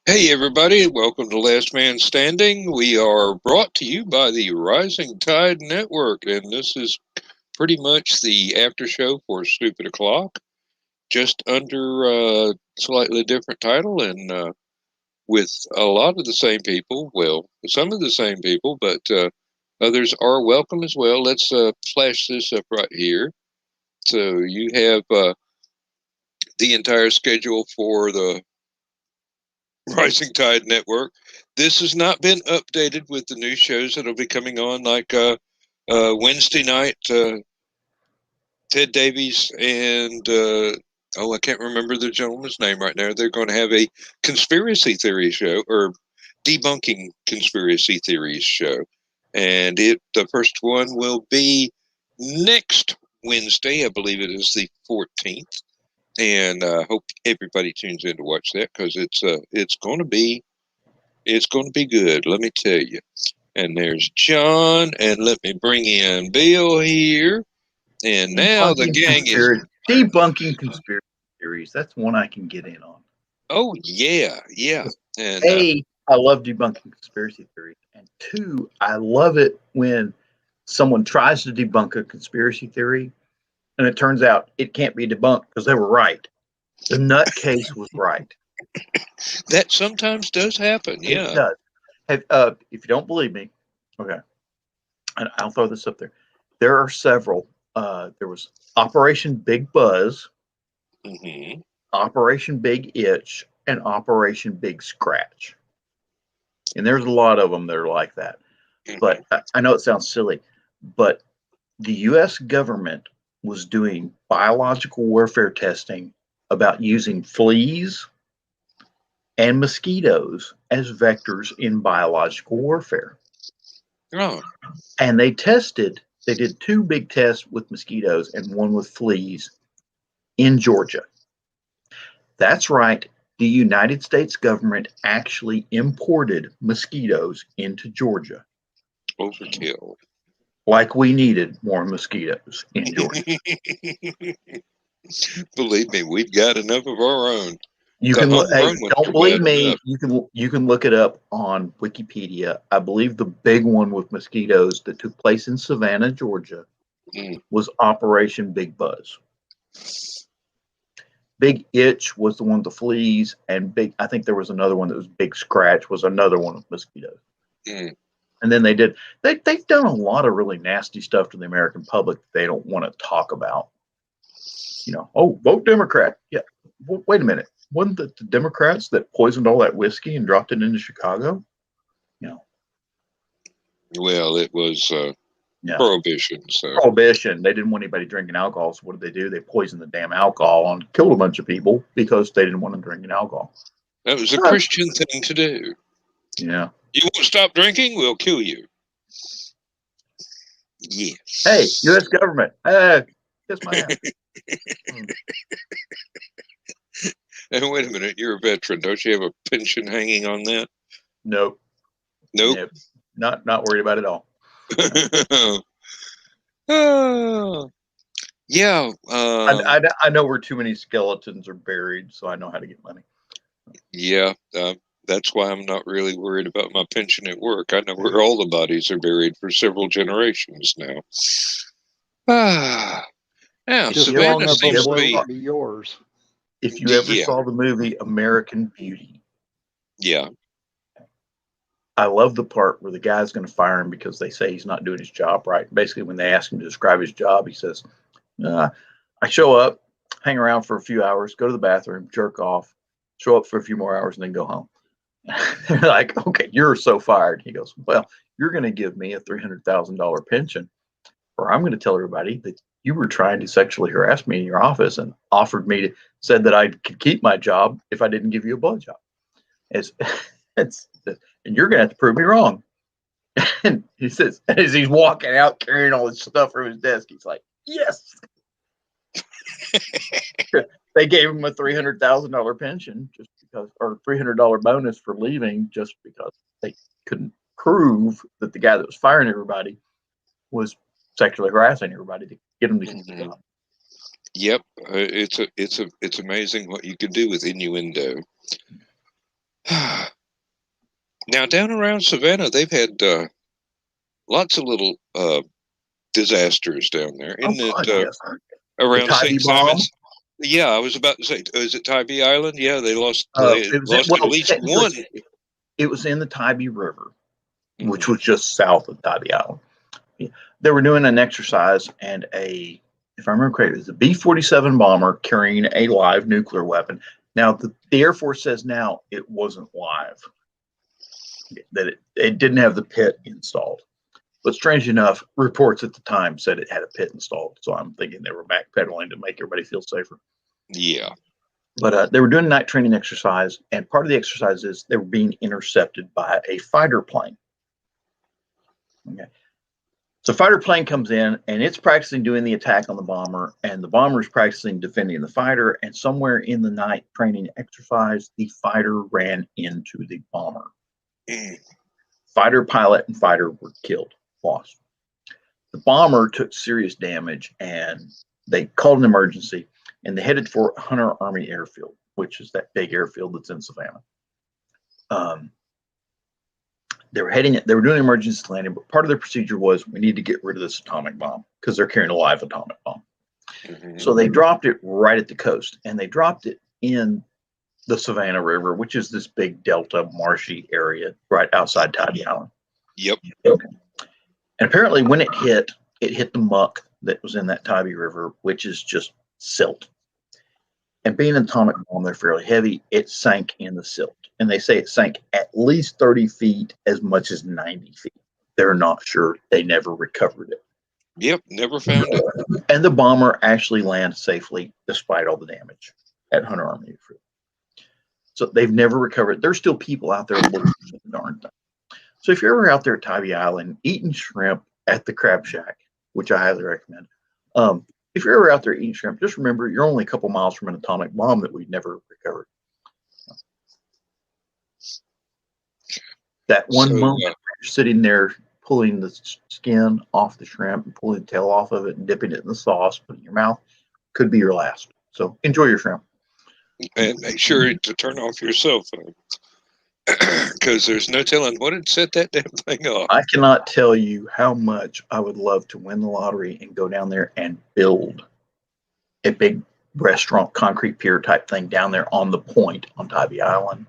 Hey everybody, welcome to Last Man Standing. We are brought to you by the Rising Tide Network, and this is pretty much the after show for Stupid O'Clock, just under a slightly different title and with a lot of the same people. Well, some of the same people, but others are welcome as well. Let's flash this up right here. So you have the entire schedule for the Rising Tide Network. This has not been updated with the new shows that'll be coming on, like Wednesday night. Ted Davies and I can't remember the gentleman's name right now. They're going to have a conspiracy theory show or debunking conspiracy theories show, and the first one will be next Wednesday. I believe it is the 14th, and I hope everybody tunes in to watch that because it's going to be good, let me tell you. And there's John, and let me bring in Bill here. And now the gang is. Debunking conspiracy theories. That's one I can get in on. Oh, yeah, yeah. And I love debunking conspiracy theories. And two, I love it when someone tries to debunk a conspiracy theory and it turns out it can't be debunked because they were right. The nutcase was right. that sometimes does happen, yeah. It does. If you don't believe me, okay, and I'll throw this up there. There are several. There was Operation Big Buzz, Mm-hmm. Operation Big Itch, and Operation Big Scratch. And there's a lot of them that are like that. Mm-hmm. But I know it sounds silly, but the US government was doing biological warfare testing about using fleas and mosquitoes as vectors in biological warfare. Oh. And they did two big tests with mosquitoes and one with fleas in Georgia. That's right. The United States government actually imported mosquitoes into Georgia. Overkill. Like we needed more mosquitoes in Georgia. Believe me, we've got enough of our own. You The can look. Hey, homegrown ones don't are believe bad me. enough. You can look it up on Wikipedia. I believe the big one with mosquitoes that took place in Savannah, Georgia, was Operation Big Buzz. Big Itch was the one with the fleas, and I think there was another one that was Big Scratch was another one with mosquitoes. And then they've done a lot of really nasty stuff to the American public that they don't want to talk about. You know, oh, vote Democrat. Yeah, wait a minute. Wasn't it the Democrats that poisoned all that whiskey and dropped it into Chicago? You know. Well, it was Prohibition. So Prohibition. They didn't want anybody drinking alcohol. So what did? They poisoned the damn alcohol and killed a bunch of people because they didn't want them drinking alcohol. That was a Christian thing to do. Yeah. You won't stop drinking, we'll kill you. Yes. Hey, U.S. government. Kiss my ass. And wait a minute, you're a veteran. Don't you have a pension hanging on that? Nope. Nope. Not worried about it at all. Yeah. I know where too many skeletons are buried, so I know how to get money. Yeah. That's why I'm not really worried about my pension at work. I know where all the bodies are buried for several generations now. Now, Savannah seems to be yours. If you ever saw the movie American Beauty. Yeah. I love the part where the guy's going to fire him because they say he's not doing his job right. Basically, when they ask him to describe his job, he says, I show up, hang around for a few hours, go to the bathroom, jerk off, show up for a few more hours, and then go home. They're like, okay, you're so fired. He goes, well, you're going to give me a $300,000 pension, or I'm going to tell everybody that you were trying to sexually harass me in your office and said that I could keep my job if I didn't give you a blowjob. And you're going to have to prove me wrong. And he says, as he's walking out carrying all his stuff from his desk, he's like, yes. They gave him a $300,000 pension just because, or $300 bonus for leaving just because they couldn't prove that the guy that was firing everybody was sexually harassing everybody to get him to keep the job. Yep, it's amazing what you can do with innuendo. Now, down around Savannah, they've had lots of little disasters down there. Oh, Isn't it God, yes. The around Tybee St. bomb. Simon's? Yeah, I was about to say, is it Tybee Island? Yeah, they lost It was at least technically one. it was in the Tybee River, which Mhm. was just south of Tybee Island. They were doing an exercise, and if I remember correctly, it was a B-47 bomber carrying a live nuclear weapon. Now, the Air Force says now it wasn't live, that it didn't have the pit installed. But strange enough, reports at the time said it had a pit installed. So I'm thinking they were backpedaling to make everybody feel safer. Yeah. But they were doing a night training exercise, and part of the exercise is they were being intercepted by a fighter plane. Okay. So fighter plane comes in, and it's practicing doing the attack on the bomber, and the bomber is practicing defending the fighter. And somewhere in the night training exercise, the fighter ran into the bomber. Mm. Fighter pilot and fighter were killed, lost. The bomber took serious damage, and they called an emergency, and they headed for Hunter Army Airfield, which is that big airfield that's in Savannah. They were doing an emergency landing, but part of their procedure was we need to get rid of this atomic bomb because they're carrying a live atomic bomb. Mm-hmm. So they dropped it right at the coast, and they dropped it in the Savannah River, which is this big delta marshy area right outside Tybee Island. Yep. Okay. And apparently when it hit the muck that was in that Tybee River, which is just silt. And being an atomic bomb, they're fairly heavy. It sank in the silt. And they say it sank at least 30 feet, as much as 90 feet. They're not sure. They never recovered it. Yep, never found it. And the bomber actually landed safely despite all the damage at Hunter Army Airfield. So they've never recovered. There's still people out there looking for the darn thing. So if you're ever out there at Tybee Island eating shrimp at the Crab Shack, which I highly recommend, if you're ever out there eating shrimp, just remember you're only a couple miles from an atomic bomb that we've never recovered. That one moment you're sitting there pulling the skin off the shrimp and pulling the tail off of it and dipping it in the sauce, putting it in your mouth, could be your last. So enjoy your shrimp. And make sure to turn off your cell phone because there's no telling what would set that damn thing off. I cannot tell you how much I would love to win the lottery and go down there and build a big restaurant, concrete pier type thing down there on the point on Tybee Island.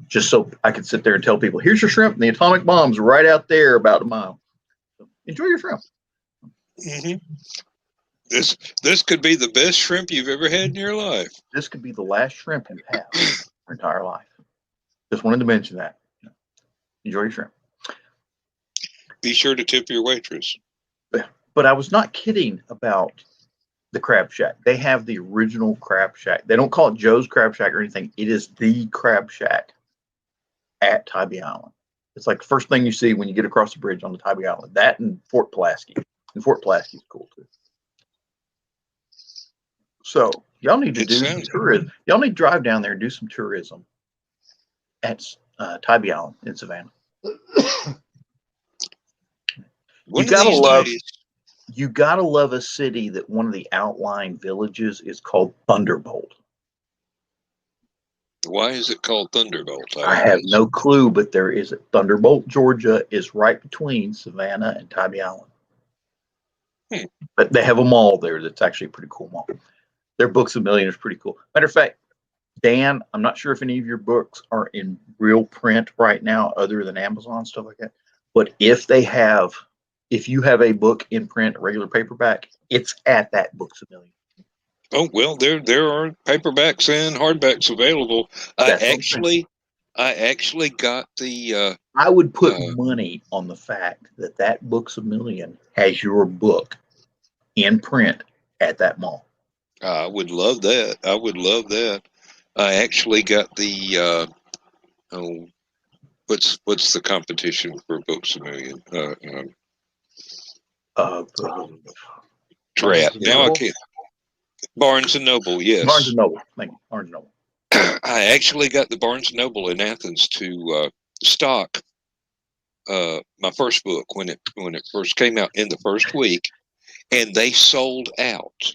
Just so I could sit there and tell people, here's your shrimp and the atomic bomb's right out there about a mile. So enjoy your shrimp. Mm-hmm. This could be the best shrimp you've ever had in your life. This could be the last shrimp you have your entire life. Just wanted to mention that. Enjoy your shrimp. Be sure to tip your waitress. But I was not kidding about the Crab Shack. They have the original Crab Shack. They don't call it Joe's Crab Shack or anything. It is the Crab Shack at Tybee Island. It's like the first thing you see when you get across the bridge on the Tybee Island. That and Fort Pulaski. And Fort Pulaski is cool too. So y'all need to do some tourism. Y'all need to drive down there and do some tourism at Tybee Island in Savannah. You gotta love a city that one of the outlying villages is called Thunderbolt. Why is it called Thunderbolt? I have no clue, but there is Thunderbolt, Georgia is right between Savannah and Tybee Island. But they have a mall there that's actually a pretty cool mall. Their Books a Million is pretty cool. Matter of fact, Dan, I'm not sure if any of your books are in real print right now, other than Amazon, stuff like that. But if you have a book in print, a regular paperback, it's at that Books a Million. Oh, well, there are paperbacks and hardbacks available. I actually got the. I would put money on the fact that Books a Million has your book in print at that mall. I would love that. I would love that. I actually got the. What's the competition for Books a Million? Drat. Now I can't. Barnes and Noble, yes. Barnes and Noble. Thank you. Barnes and Noble. I actually got the Barnes and Noble in Athens to stock my first book when it first came out in the first week, and they sold out.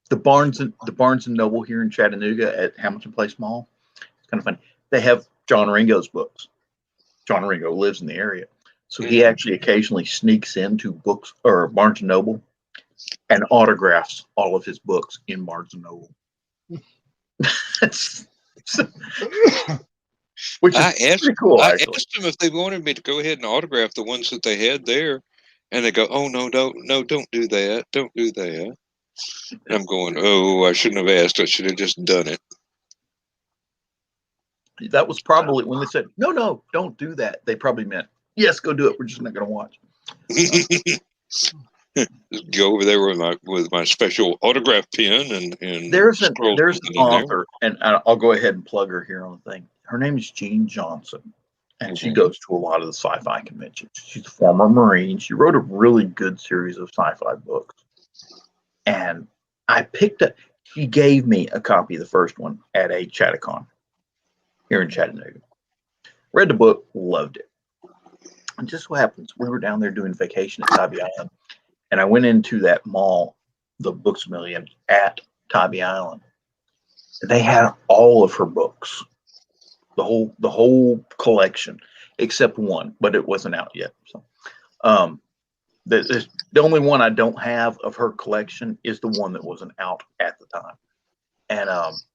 The Barnes and Noble here in Chattanooga at Hamilton Place Mall. It's kind of funny. they have John Ringo's books. John Ringo lives in the area. So he actually occasionally sneaks into books or Barnes & Noble and autographs all of his books in Barnes & Noble. Which is pretty cool, actually. I asked them if they wanted me to go ahead and autograph the ones that they had there. And they go, oh, no, don't do that. Don't do that. And I'm going, oh, I shouldn't have asked. I should have just done it. That was probably when they said, no, don't do that. They probably meant, yes, go do it. We're just not going to watch. Go over there with my special autograph pen and there's an author, and I'll go ahead and plug her here on the thing. Her name is Jean Johnson, and she goes to a lot of the sci-fi conventions. She's a former Marine. She wrote a really good series of sci-fi books, and I picked up. She gave me a copy of the first one at a Chattacon here in Chattanooga. Read the book, loved it. And just what happens, we were down there doing vacation at Tybee Island, and I went into that mall, the Books A Million at Tybee Island. And they had all of her books, the whole collection, except one, but it wasn't out yet. So, the only one I don't have of her collection is the one that wasn't out at the time. And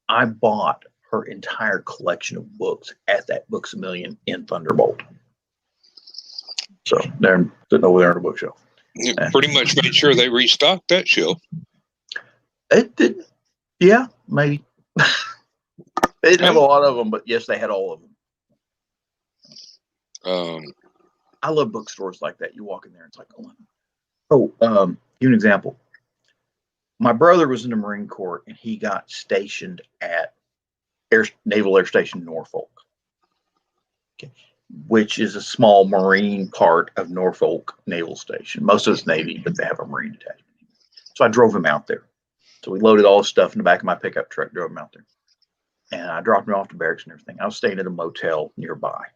I bought her entire collection of books at that Books A Million in Thunderbolt. So they're sitting over there on the bookshelf. You pretty much made sure they restocked that shelf. It did, yeah, maybe. They didn't have a lot of them, but yes, they had all of them. I love bookstores like that. You walk in there, it's like, give you an example. My brother was in the Marine Corps, and he got stationed at Naval Air Station Norfolk, which is a small Marine part of Norfolk Naval Station. Most of it's Navy, but they have a Marine detachment. So I drove him out there. So we loaded all his stuff in the back of my pickup truck, drove him out there. And I dropped him off to barracks and everything. I was staying at a motel nearby.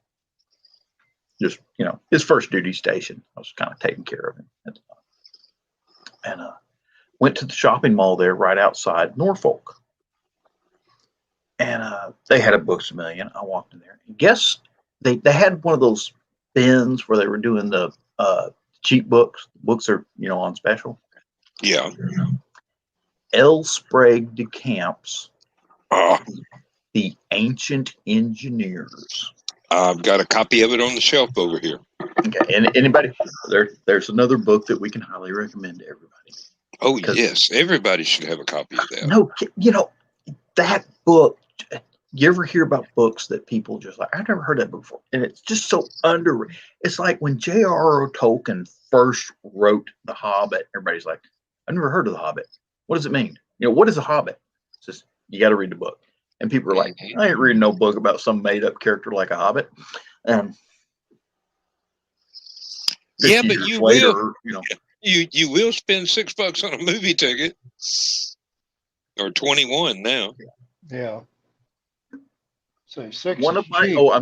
Just, his first duty station. I was kind of taking care of him at the time. And went to the shopping mall there right outside Norfolk. And they had a Books A Million. I walked in there. And guess they had one of those bins where they were doing the cheap books. Books are, on special. Yeah. L. Sprague de Camp's The Ancient Engineers. I've got a copy of it on the shelf over here. Okay, and anybody, there's another book that we can highly recommend to everybody. Oh, yes, everybody should have a copy of that. No, that book, you ever hear about books that people just like, I've never heard that book before, and it's just so underrated. It's like when J.R.R. Tolkien first wrote The Hobbit, everybody's like, I've never heard of The Hobbit. What does it mean? What is a Hobbit? It's just, you got to read the book. And people are like, I ain't reading no book about some made-up character like a Hobbit. Yeah, but you will. You will spend $6 on a movie ticket, or 21 now. Yeah. So 6. I'm going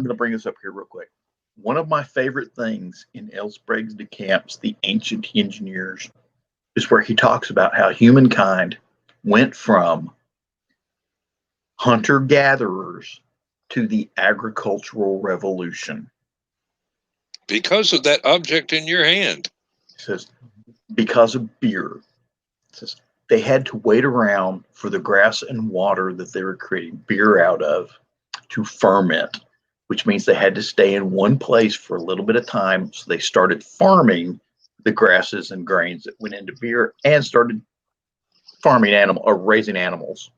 to bring this up here real quick. One of my favorite things in L. Sprague de Camp's The Ancient Engineers is where he talks about how humankind went from hunter-gatherers to the agricultural revolution. Because of that object in your hand. It says, because of beer. It says, they had to wait around for the grass and water that they were creating beer out of to ferment, which means they had to stay in one place for a little bit of time. So they started farming the grasses and grains that went into beer and started farming raising animals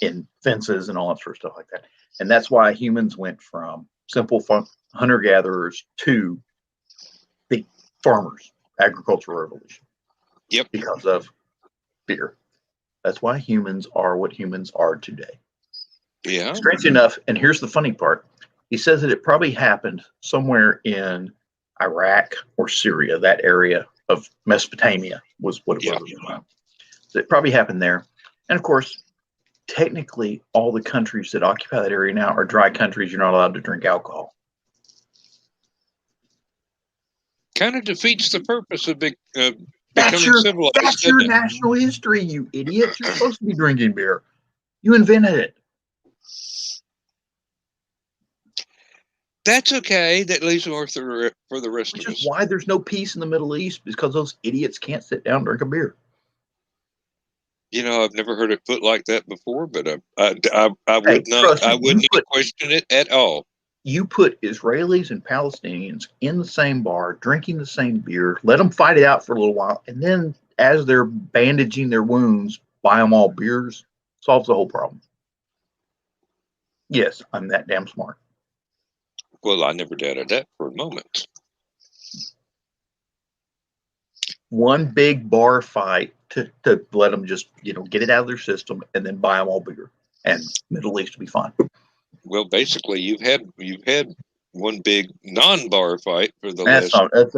in fences and all that sort of stuff like that. And that's why humans went from simple hunter-gatherers to the farmers, agricultural revolution. Yep. Because of beer. That's why humans are what humans are today. Yeah. Strange enough, and here's the funny part. He says that it probably happened somewhere in Iraq or Syria, that area of Mesopotamia was what it was. So it probably happened there. And of course, technically, all the countries that occupy that area now are dry countries. You're not allowed to drink alcohol. Kind of defeats the purpose of becoming civilized. That's your national history, you idiot. You're supposed to be drinking beer. You invented it. That's okay. That leaves more for the rest Which of is us. why there's no peace in the Middle East, because those idiots can't sit down and drink a beer. You know, I've never heard it put like that before, but I Hey, would not. trust I me, would not question it at all. you put Israelis and Palestinians in the same bar, drinking the same beer, let them fight it out for a little while, and then as they're bandaging their wounds, buy them all beers, solves the whole problem. Yes, I'm that damn smart. Well, I never doubted that for a moment. One big bar fight to let them just, get it out of their system and then buy them all beer. And Middle East will be fine. Well, basically, you've had one big non-bar fight for the That's last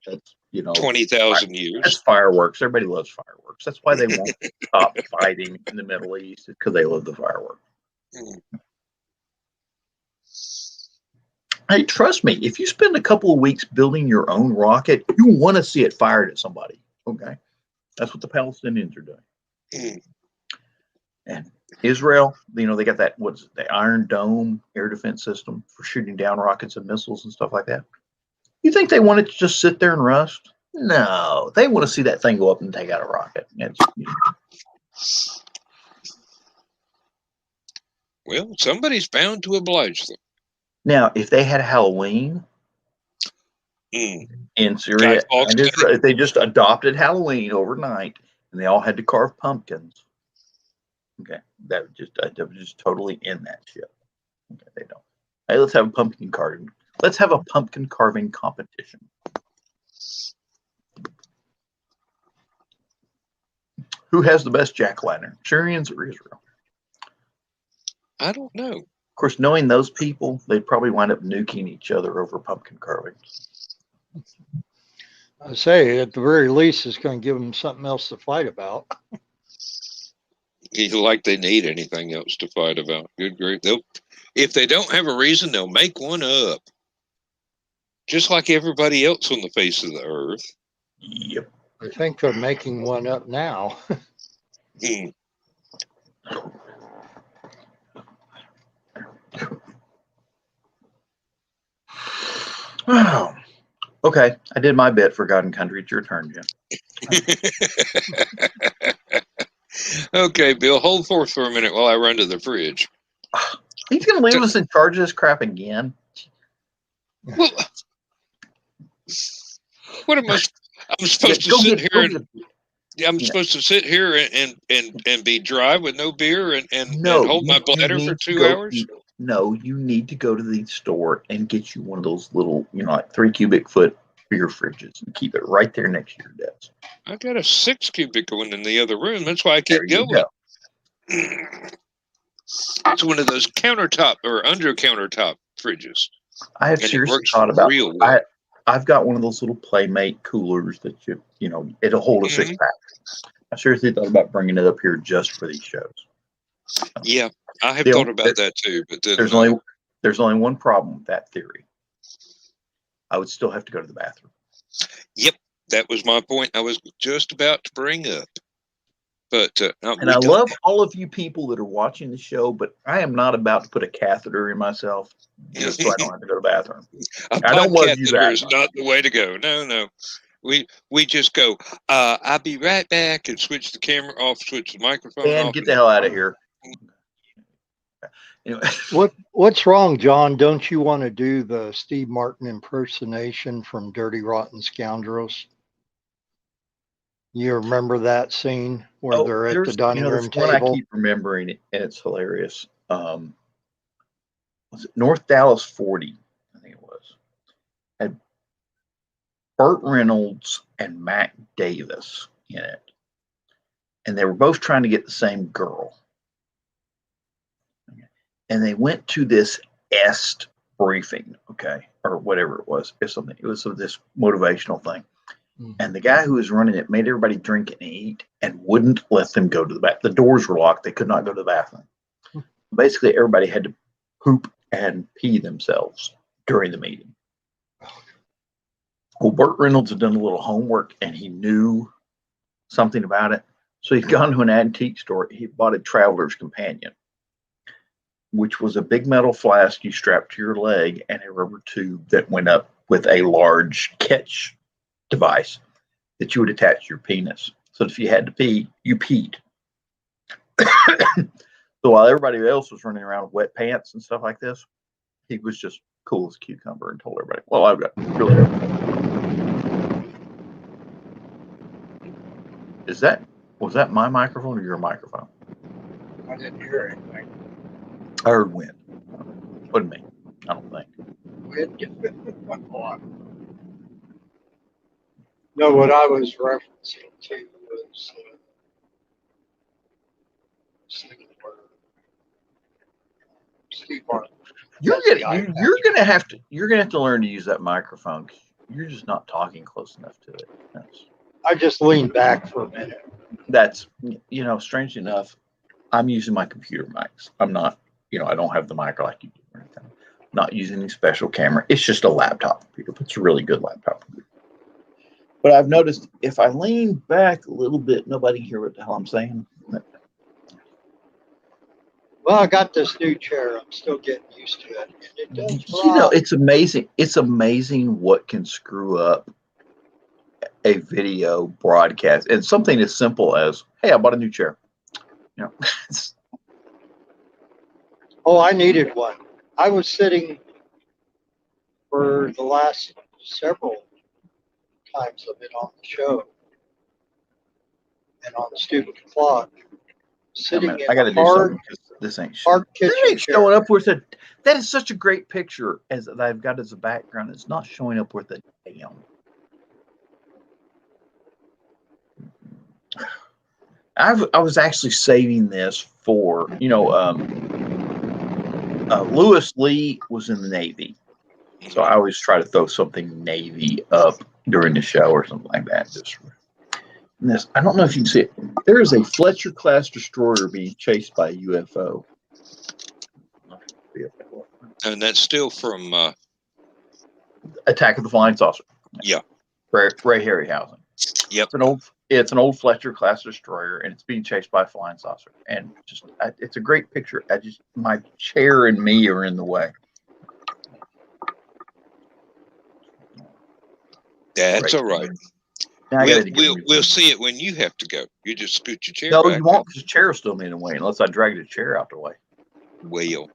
that's 20,000 years. That's fireworks. Everybody loves fireworks. That's why they won't stop fighting in the Middle East, because they love the fireworks. Hey, trust me, if you spend a couple of weeks building your own rocket, you want to see it fired at somebody. Okay. That's what the Palestinians are doing. And Israel, they got that, the Iron Dome air defense system for shooting down rockets and missiles and stuff like that. You think they want it to just sit there and rust? No, they want to see that thing go up and take out a rocket. Well, somebody's bound to oblige them. Now, if they had Halloween in Syria and Israel, if they just adopted Halloween overnight and they all had to carve pumpkins, okay, that would just totally end that shit. Okay, they don't. Hey, let's have a pumpkin carving. Let's have a pumpkin carving competition. Who has the best jack-o'-lantern, Syrians or Israel? I don't know. Of course, knowing those people, they'd probably wind up nuking each other over pumpkin carving. I say, at the very least, it's going to give them something else to fight about. Like they need anything else to fight about. Good grief. If they don't have a reason, they'll make one up. Just like everybody else on the face of the earth. Yep. I think they're making one up now. Wow. Okay, I did my bit for God and Country. It's your turn, Jim. Okay, Bill, hold forth for a minute while I run to the fridge. He's going to leave us in charge of this crap again. Well, what am I? I'm supposed to sit here and I'm supposed to sit here and be dry with no beer and hold my bladder for 2 hours? No, you need to go to the store and get you one of those little, like 3 cubic foot beer fridges and keep it right there next to your desk. I got a 6 cubic one in the other room. That's why I keep going. It's one of those countertop or under countertop fridges. I have seriously thought about real well. I've got one of those little Playmate coolers that it'll hold a 6-pack. I seriously thought about bringing it up here just for these shows. Yeah, I have thought about that too, but then, there's only one problem with that theory. I would still have to go to the bathroom. Yep, that was my point. I was just about to bring up. But I love all of you people that are watching the show, but I am not about to put a catheter in myself just so I don't have to go to the bathroom. I don't love you that is not the way to go. No. We just go, I'll be right back, and switch the camera off, switch the microphone off. And get the hell out of here. Anyway. What's wrong, John? Don't you want to do the Steve Martin impersonation from Dirty Rotten Scoundrels? You remember that scene where they're at the dining room table? One I keep remembering, and it's hilarious. Was it North Dallas 40? I think it was. Had Burt Reynolds and Mac Davis in it, and they were both trying to get the same girl. And they went to this EST briefing, or whatever it was. It was this motivational thing. And the guy who was running it made everybody drink and eat and wouldn't let them go to the bathroom. The doors were locked. They could not go to the bathroom. Basically, everybody had to poop and pee themselves during the meeting. Well, Burt Reynolds had done a little homework and he knew something about it. So he'd gone to an antique store. He bought a traveler's companion. which was a big metal flask you strapped to your leg and a rubber tube that went up with a large catch device that you would attach to your penis. So if you had to pee, you peed. So while everybody else was running around with wet pants and stuff like this, he was just cool as a cucumber and told everybody, well, I've got really good. Was that my microphone or your microphone? I didn't hear anything. I heard wind. Wasn't me. I don't think. No, what I was referencing to was Steve Martin. You're gonna have to learn to use that microphone. You're just not talking close enough to it. I just leaned back for a minute. That's strange enough, I'm using my computer mics. I'm not, I don't have the mic like you do or anything. I'm not using any special camera. It's just a laptop computer. It's a really good laptop computer. But I've noticed if I lean back a little bit, nobody can hear what the hell I'm saying. Well, I got this new chair. I'm still getting used to it. And it does it's amazing. It's amazing what can screw up a video broadcast. And something as simple as, hey, I bought a new chair. Oh, I needed one. I was sitting for the last several times of it on the show and on the stupid clock. Sitting in I got to do something because this ain't showing. Showing up with a. That is such a great picture as I've got as a background. It's not showing up with a damn. I was actually saving this for Lewis Lee was in the Navy, so I always try to throw something Navy up during the show or something like that. This, I don't know if you can see it. There is a Fletcher class destroyer being chased by a UFO. And that's still from Attack of the Flying Saucer. Yeah. Ray Harryhausen. Yep. It's an old Fletcher class destroyer, and it's being chased by a flying saucer. And it's a great picture. My chair and me are in the way. That's all right. We'll see it when you have to go. You just scoot your chair back. No, you won't, because the chair will still be in the way unless I drag the chair out the way. Well,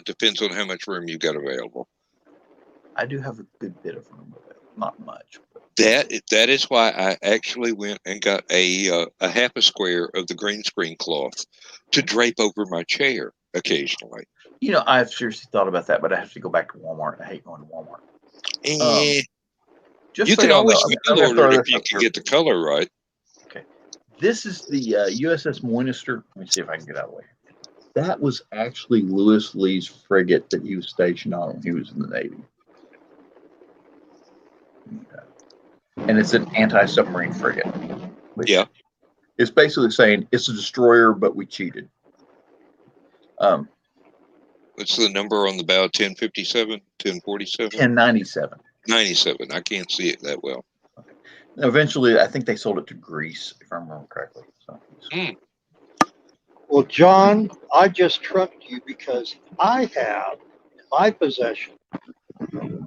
depends on how much room you've got available. I do have a good bit of room available. Not much. That is why I actually went and got a half a square of the green screen cloth to drape over my chair occasionally. I've seriously thought about that, but I have to go back to Walmart. I hate going to Walmart. You can always mail order it if you can get the color right. Okay. This is the USS Moinister. Let me see if I can get out of the way. That was actually Lewis Lee's frigate that he was stationed on when he was in the Navy. And it's an anti-submarine frigate. Yeah. It's basically saying it's a destroyer, but we cheated. What's the number on the bow? 1057? 1047? 1097. 97. I can't see it that well. Okay. Eventually, I think they sold it to Greece, if I remember correctly. So. Well, John, I just trumped you because I have in my possession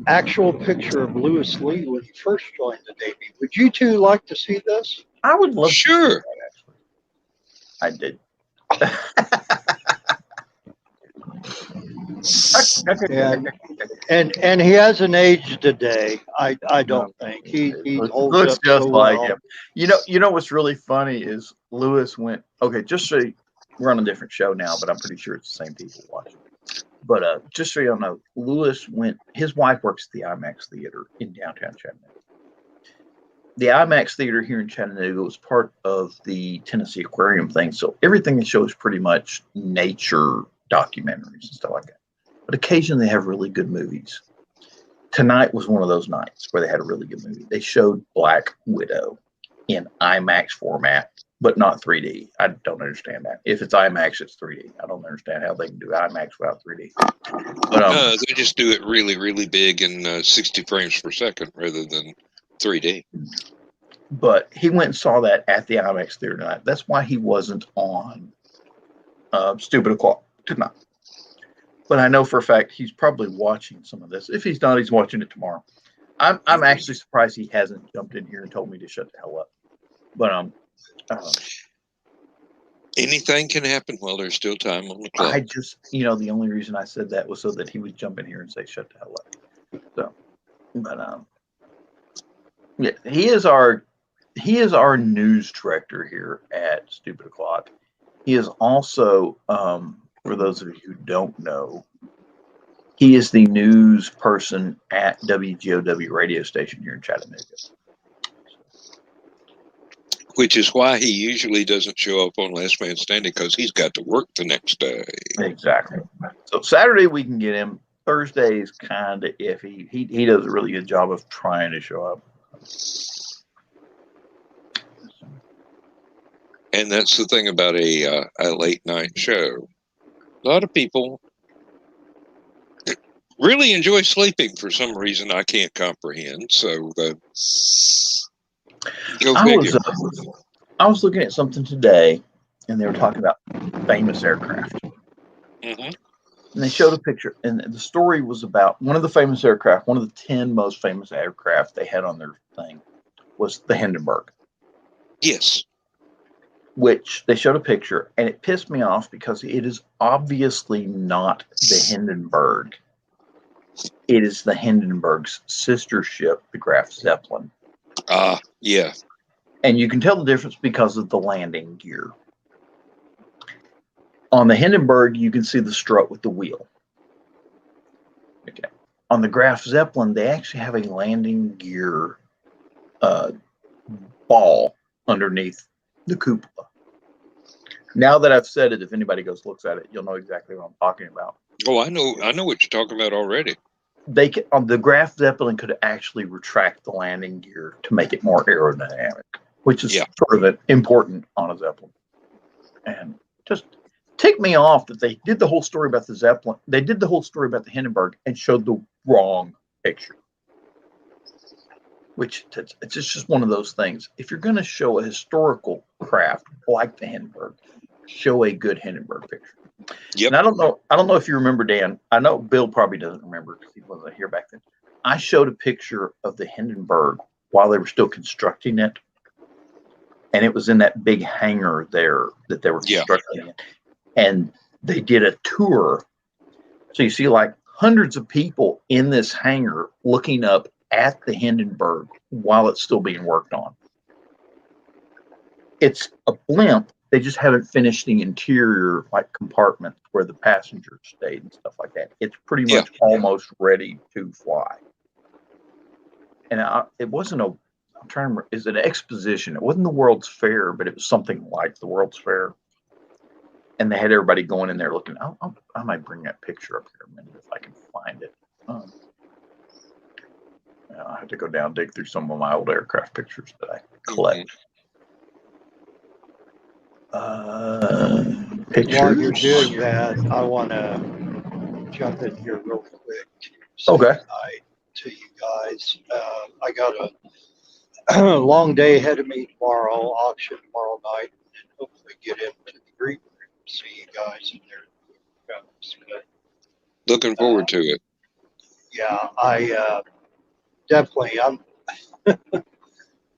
actual picture of Lewis Lee when he first joined the Navy. Would you two like to see this? I would love Sure. to see that, actually. I did. And he hasn't aged a day. I don't think he holds up just so like well. him. You know what's really funny is Lewis went. Okay, just so we're on a different show now, but I'm pretty sure it's the same people watching. But just so y'all know, Lewis went. His wife works at the IMAX Theater in downtown Chattanooga. The IMAX Theater here in Chattanooga was part of the Tennessee Aquarium thing, so everything they show is pretty much nature documentaries and stuff like that. But occasionally they have really good movies. Tonight was one of those nights where they had a really good movie. They showed Black Widow in IMAX format, but not 3D. I don't understand that. If it's IMAX, it's 3D. I don't understand how they can do IMAX without 3D. But they just do it really, really big in 60 frames per second rather than 3D. But he went and saw that at the IMAX Theater tonight. That's why he wasn't on Stupid O'Clock tonight. but I know for a fact he's probably watching some of this. If he's not, he's watching it tomorrow. I'm actually surprised he hasn't jumped in here and told me to shut the hell up. But anything can happen while there's still time on the clock. I just, the only reason I said that was so that he would jump in here and say shut the hell up. So, but yeah, he is our news director here at Stupid O'Clock. He is also, for those of you who don't know, he is the news person at WGOW radio station here in Chattanooga. Which is why he usually doesn't show up on Last Man Standing, because he's got to work the next day. Exactly. So Saturday we can get him. Thursday is kind of iffy. He does a really good job of trying to show up. And that's the thing about a late night show. A lot of people really enjoy sleeping for some reason I can't comprehend. So go figure. I was looking at something today, and they were talking about famous aircraft. Mm-hmm. And they showed a picture, and the story was about one of the famous aircraft, one of the 10 most famous aircraft they had on their thing was the Hindenburg. Yes. Which they showed a picture, and it pissed me off because it is obviously not the Hindenburg. It is the Hindenburg's sister ship, the Graf Zeppelin. Yeah. And you can tell the difference because of the landing gear. On the Hindenburg, you can see the strut with the wheel. Okay. On the Graf Zeppelin, they actually have a landing gear ball underneath the cupola. Now that I've said it, if anybody looks at it, you'll know exactly what I'm talking about. Oh, I know what you're talking about already. They could, the Graf Zeppelin could actually retract the landing gear to make it more aerodynamic, which is sort of important on a Zeppelin. And just ticked me off that they did the whole story about the Zeppelin. They did the whole story about the Hindenburg and showed the wrong picture. Which it's just one of those things. If you're going to show a historical craft like the Hindenburg, show a good Hindenburg picture. Yep. And I don't know if you remember, Dan. I know Bill probably doesn't remember because he wasn't here back then. I showed a picture of the Hindenburg while they were still constructing it, and it was in that big hangar there that they were constructing it. And they did a tour, so you see like hundreds of people in this hangar looking up at the Hindenburg while it's still being worked on. It's a blimp. They just haven't finished the interior like compartments where the passengers stayed and stuff like that. It's pretty much almost ready to fly. And it wasn't I'm trying to remember, is it an exposition? It wasn't the World's Fair, but it was something like the World's Fair. And they had everybody going in there looking. I might bring that picture up here a minute if I can find it. I have to go down and dig through some of my old aircraft pictures that I collect. Pictures. While you're doing that, I want to jump in here real quick to say hi to you guys. I got a long day ahead of me tomorrow, auction tomorrow night, and hopefully get into the green room, see you guys in there. Looking forward to it. Yeah, I definitely.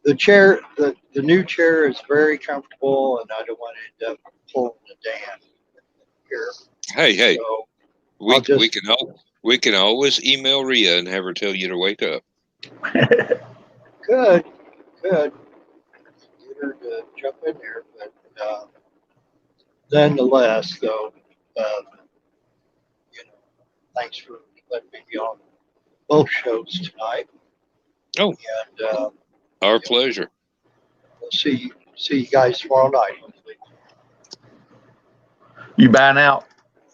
The chair, the new chair is very comfortable, and I don't want to end up pulling the Dan here. Hey, so we can always email Rhea and have her tell you to wake up. Good. Get her to jump in there, but nonetheless, though, thanks for letting me be on both shows tonight. Oh, and our pleasure. We'll see you guys tomorrow night, hopefully. You buying out?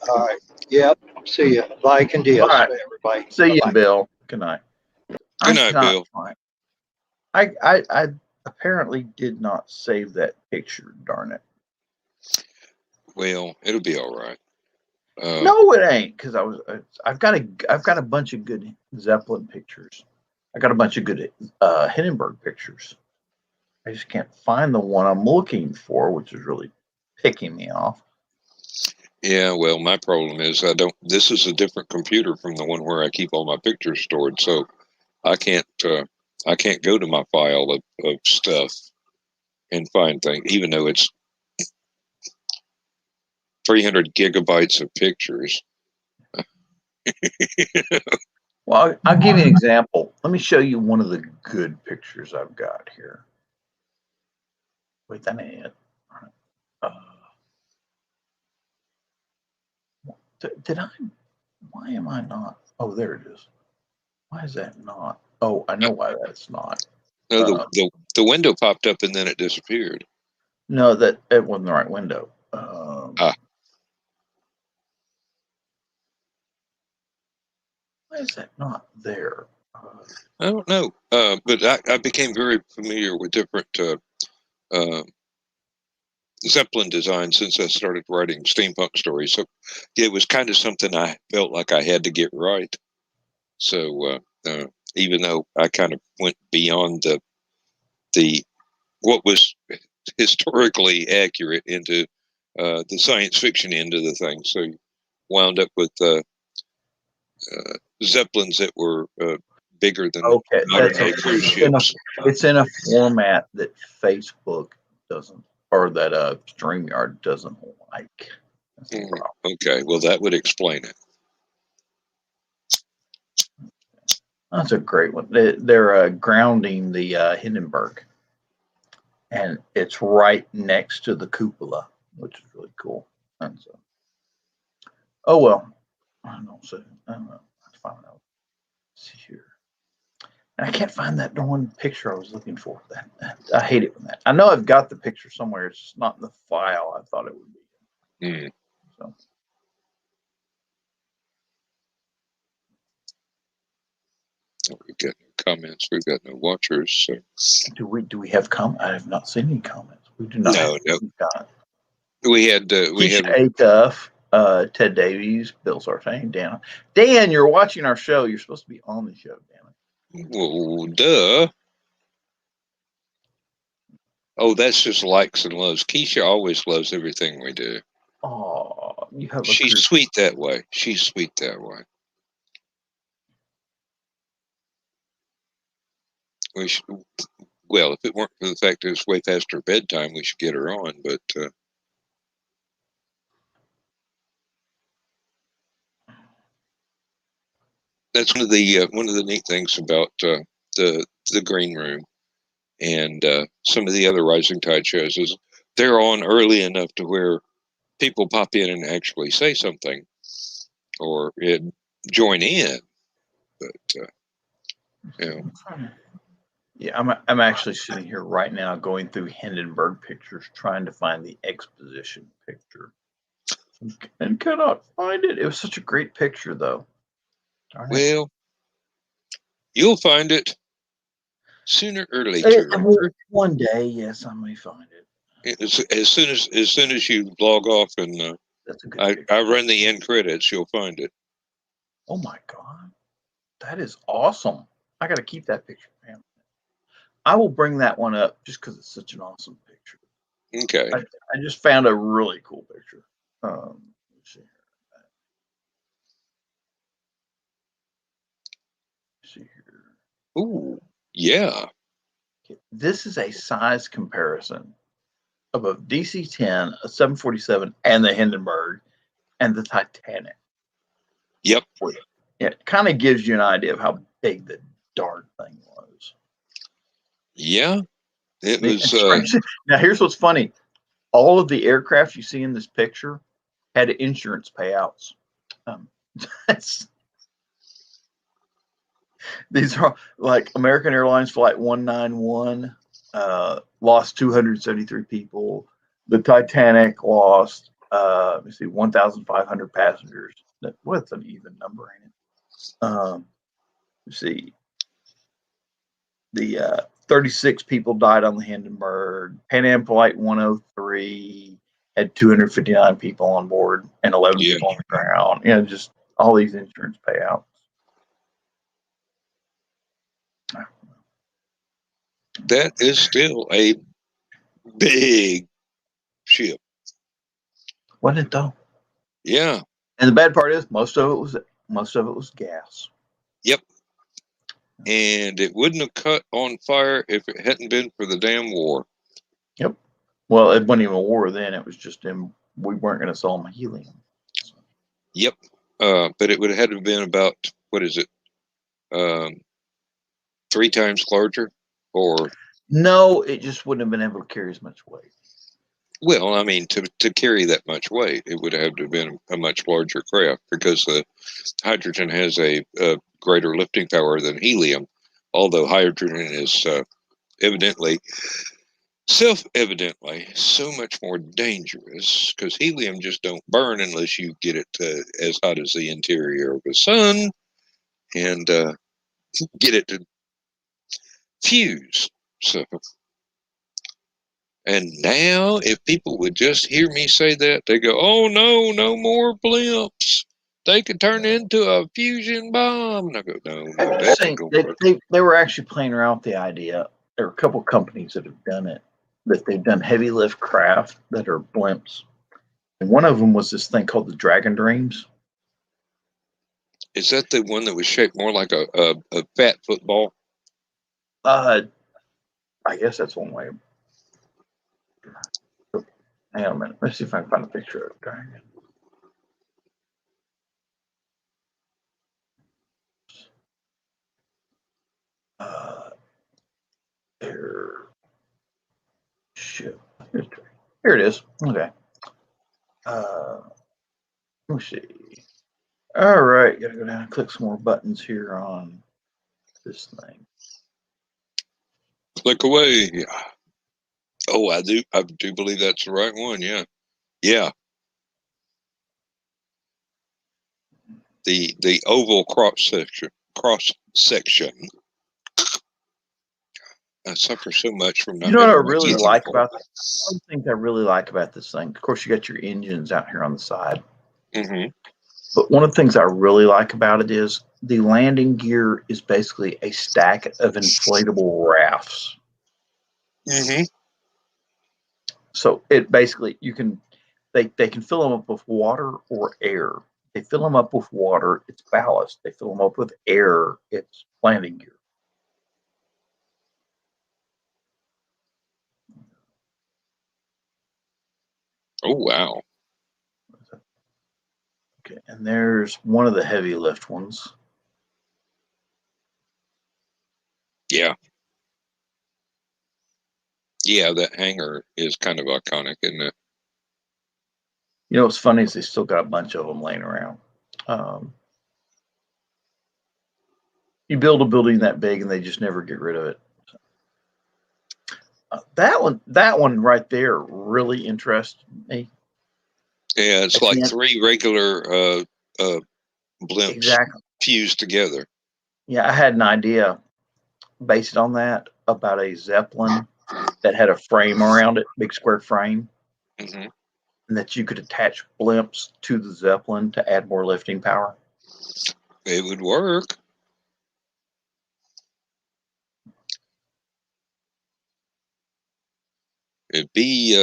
All right. Yep. See you. Like and deals, right. Everybody. See you, Bill. Good night. Good night, Bill. I apparently did not save that picture. Darn it. Well, it'll be all right. No, it ain't, because I've got a bunch of good Zeppelin pictures. I got a bunch of good Hindenburg pictures. I just can't find the one I'm looking for, which is really picking me off. Yeah, well, my problem is I don't. This is a different computer from the one where I keep all my pictures stored, so I can't. I can't go to my file of stuff and find things, even though it's 300 gigabytes of pictures. Well, I'll give you an example. Let me show you one of the good pictures I've got here. Wait, that ain't it. Did I? Why am I not? Oh, there it is. Why is that not? Oh, I know why that's not. No, the window popped up and then it disappeared. No, that it wasn't the right window. Why is that not there? I don't know, but I became very familiar with different Zeppelin designs since I started writing steampunk stories. So it was kind of something I felt like I had to get right. So even though I kind of went beyond the what was historically accurate into the science fiction end of the thing, so wound up with Zeppelins that were bigger than Okay, modern that's day cruise ships. it's in a format that Facebook doesn't, or that StreamYard doesn't like. Okay, well that would explain it. That's a great one. They're grounding the Hindenburg, and it's right next to the cupola, which is really cool. And so, oh well, I don't know. So I don't know. Let's find out. Let's see here. And I can't find that one picture I was looking for. I hate it when that. I know I've got the picture somewhere. It's just not in the file I thought it would be. So. We've got no comments. We've got no watchers. So. Do we have comments? I have not seen any comments. We do not. No. We had A Tough, Ted Davies, Bill Sartain, Dan, you're watching our show. You're supposed to be on the show, damn it. Well, duh. Oh, that's just likes and loves. Keisha always loves everything we do. Oh, you have. She's sweet that way. She's sweet that way. We should, well, if it weren't for the fact that it's way past her bedtime, we should get her on. But that's one of the neat things about the green room and some of the other Rising Tide shows is they're on early enough to where people pop in and actually say something or join in. But yeah, I'm actually sitting here right now going through Hindenburg pictures, trying to find the exposition picture, and cannot find it. It was such a great picture, though. Well, you'll find it sooner or later. One day, yes, I may find it. As soon as you log off and I run the end credits, you'll find it. Oh my God, that is awesome! I got to keep that picture, man. I will bring that one up just because it's such an awesome picture. Okay. I just found a really cool picture. Let's see here. Let's see here. Ooh, yeah. This is a size comparison of a DC-10, a 747, and the Hindenburg, and the Titanic. Yep. It kind of gives you an idea of how big the darn thing was. Yeah, it was. Now, here's what's funny. All of the aircraft you see in this picture had insurance payouts. These are like American Airlines Flight 191 lost 273 people. The Titanic lost, let me see, 1,500 passengers. What's an even number, ain't it? Let's see. The 36 people died on the Hindenburg. Pan Am Flight 103 had 259 people on board and 11 people on the ground. You know, just all these insurance payouts. That is still a big ship. Wasn't it though? Yeah. And the bad part is most of it was gas. Yep. And it wouldn't have caught on fire if it hadn't been for the damn war. Yep. Well, it wasn't even a war then. It was just we weren't going to sell them helium. Yep. But it would have had to have been about, what is it? 3 times larger, or no, it just wouldn't have been able to carry as much weight. Well, I mean, to carry that much weight, it would have to have been a much larger craft, because hydrogen has a greater lifting power than helium, although hydrogen is self-evidently so much more dangerous, because helium just don't burn unless you get it as hot as the interior of the sun, and get it to fuse. So, and now, if people would just hear me say that, they go, "Oh no, no more blimps. They could turn into a fusion bomb." And I go, "No, I'm that just ain't saying gonna work." they were actually playing around with the idea. There are a couple companies that have done it, that they've done heavy lift craft that are blimps. And one of them was this thing called the Dragon Dreams. Is that the one that was shaped more like a fat football? I guess that's one way. Hang on a minute. Let's see if I can find a picture of a dragon. Here it is. Okay. Let me see. All right, gotta go down and click some more buttons here on this thing. Click away. Oh, I do believe that's the right one. Yeah. The oval cross section. I suffer so much from not You know what I having my really teeth like anymore. about this? One of the things I really like about this thing, of course, you got your engines out here on the side. Mm-hmm. But one of the things I really like about it is the landing gear is basically a stack of inflatable rafts. Mm-hmm. So it basically, they can fill them up with water or air. They fill them up with water, it's ballast. They fill them up with air, it's landing gear. Oh, wow. Okay, and there's one of the heavy lift ones. Yeah. Yeah, that hangar is kind of iconic, isn't it? You know what's funny is they still got a bunch of them laying around. You build a building that big and they just never get rid of it. That one right there really interested me. Yeah, it's like Again, 3 regular blimps exactly fused together. Yeah, I had an idea based on that about a Zeppelin that had a frame around it, big square frame, Mm-hmm. and that you could attach blimps to the Zeppelin to add more lifting power. It would work. It'd be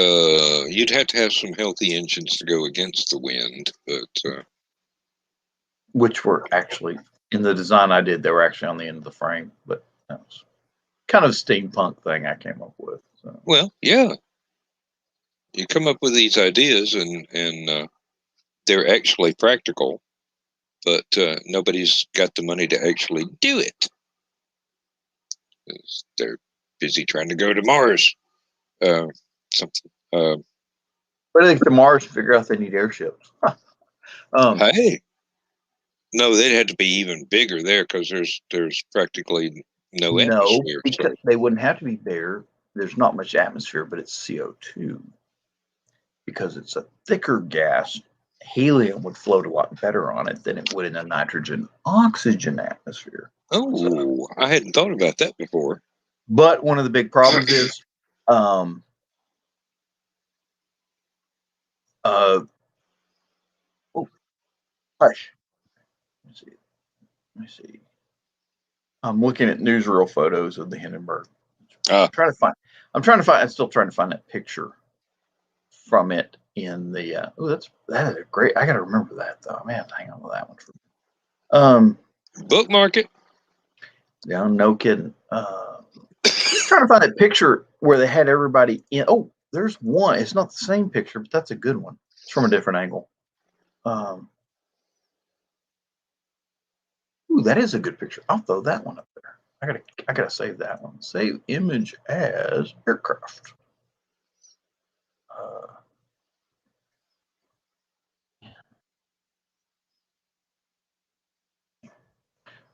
you'd have to have some healthy engines to go against the wind, but Which were actually, in the design I did, they were actually on the end of the frame, but that was kind of a steampunk thing I came up with. So. Well, yeah, you come up with these ideas, and they're actually practical, but nobody's got the money to actually do it. They're busy trying to go to Mars. Something. But I think the Mars figure out they need airships. Hey, no, they'd have to be even bigger there, because there's practically no atmosphere. Because So. they wouldn't have to be bigger. There's not much atmosphere, but it's CO2. Because it's a thicker gas, helium would float a lot better on it than it would in a nitrogen oxygen atmosphere. Oh, I hadn't thought about that before. But one of the big problems is oh, hush. Let me see. I'm looking at newsreel photos of the Hindenburg. I'm still trying to find that picture from it in the. That is a great. I got to remember that though. Man, hang on to that one. Bookmark it. Yeah, no kidding. Just trying to find that picture where they had everybody in. Oh, there's one. It's not the same picture, but that's a good one. It's from a different angle. Ooh, that is a good picture. I'll throw that one up there. I gotta save that one. Save image as aircraft. All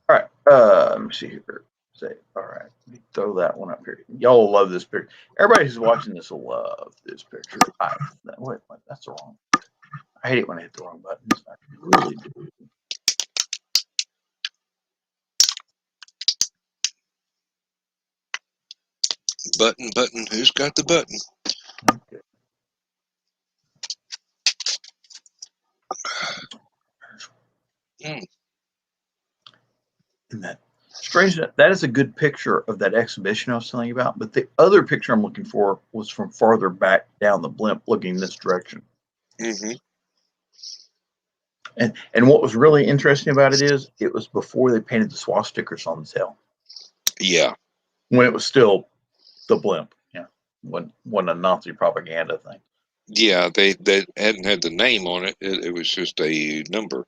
right. Let me see here. Say, all right. Let me throw that one up here. Y'all will love this picture. Everybody who's watching this will love this picture. Wait, that's the wrong. I hate it when I hit the wrong buttons. I really do. Button. Who's got the button? Okay. And that strange, that is a good picture of that exhibition I was telling you about. But the other picture I'm looking for was from farther back down the blimp, looking this direction. Mm-hmm. And what was really interesting about it is it was before they painted the swastikas on the tail. Yeah. When it was still the blimp. Yeah. When a Nazi propaganda thing. Yeah, they hadn't had the name on it. It was just a number.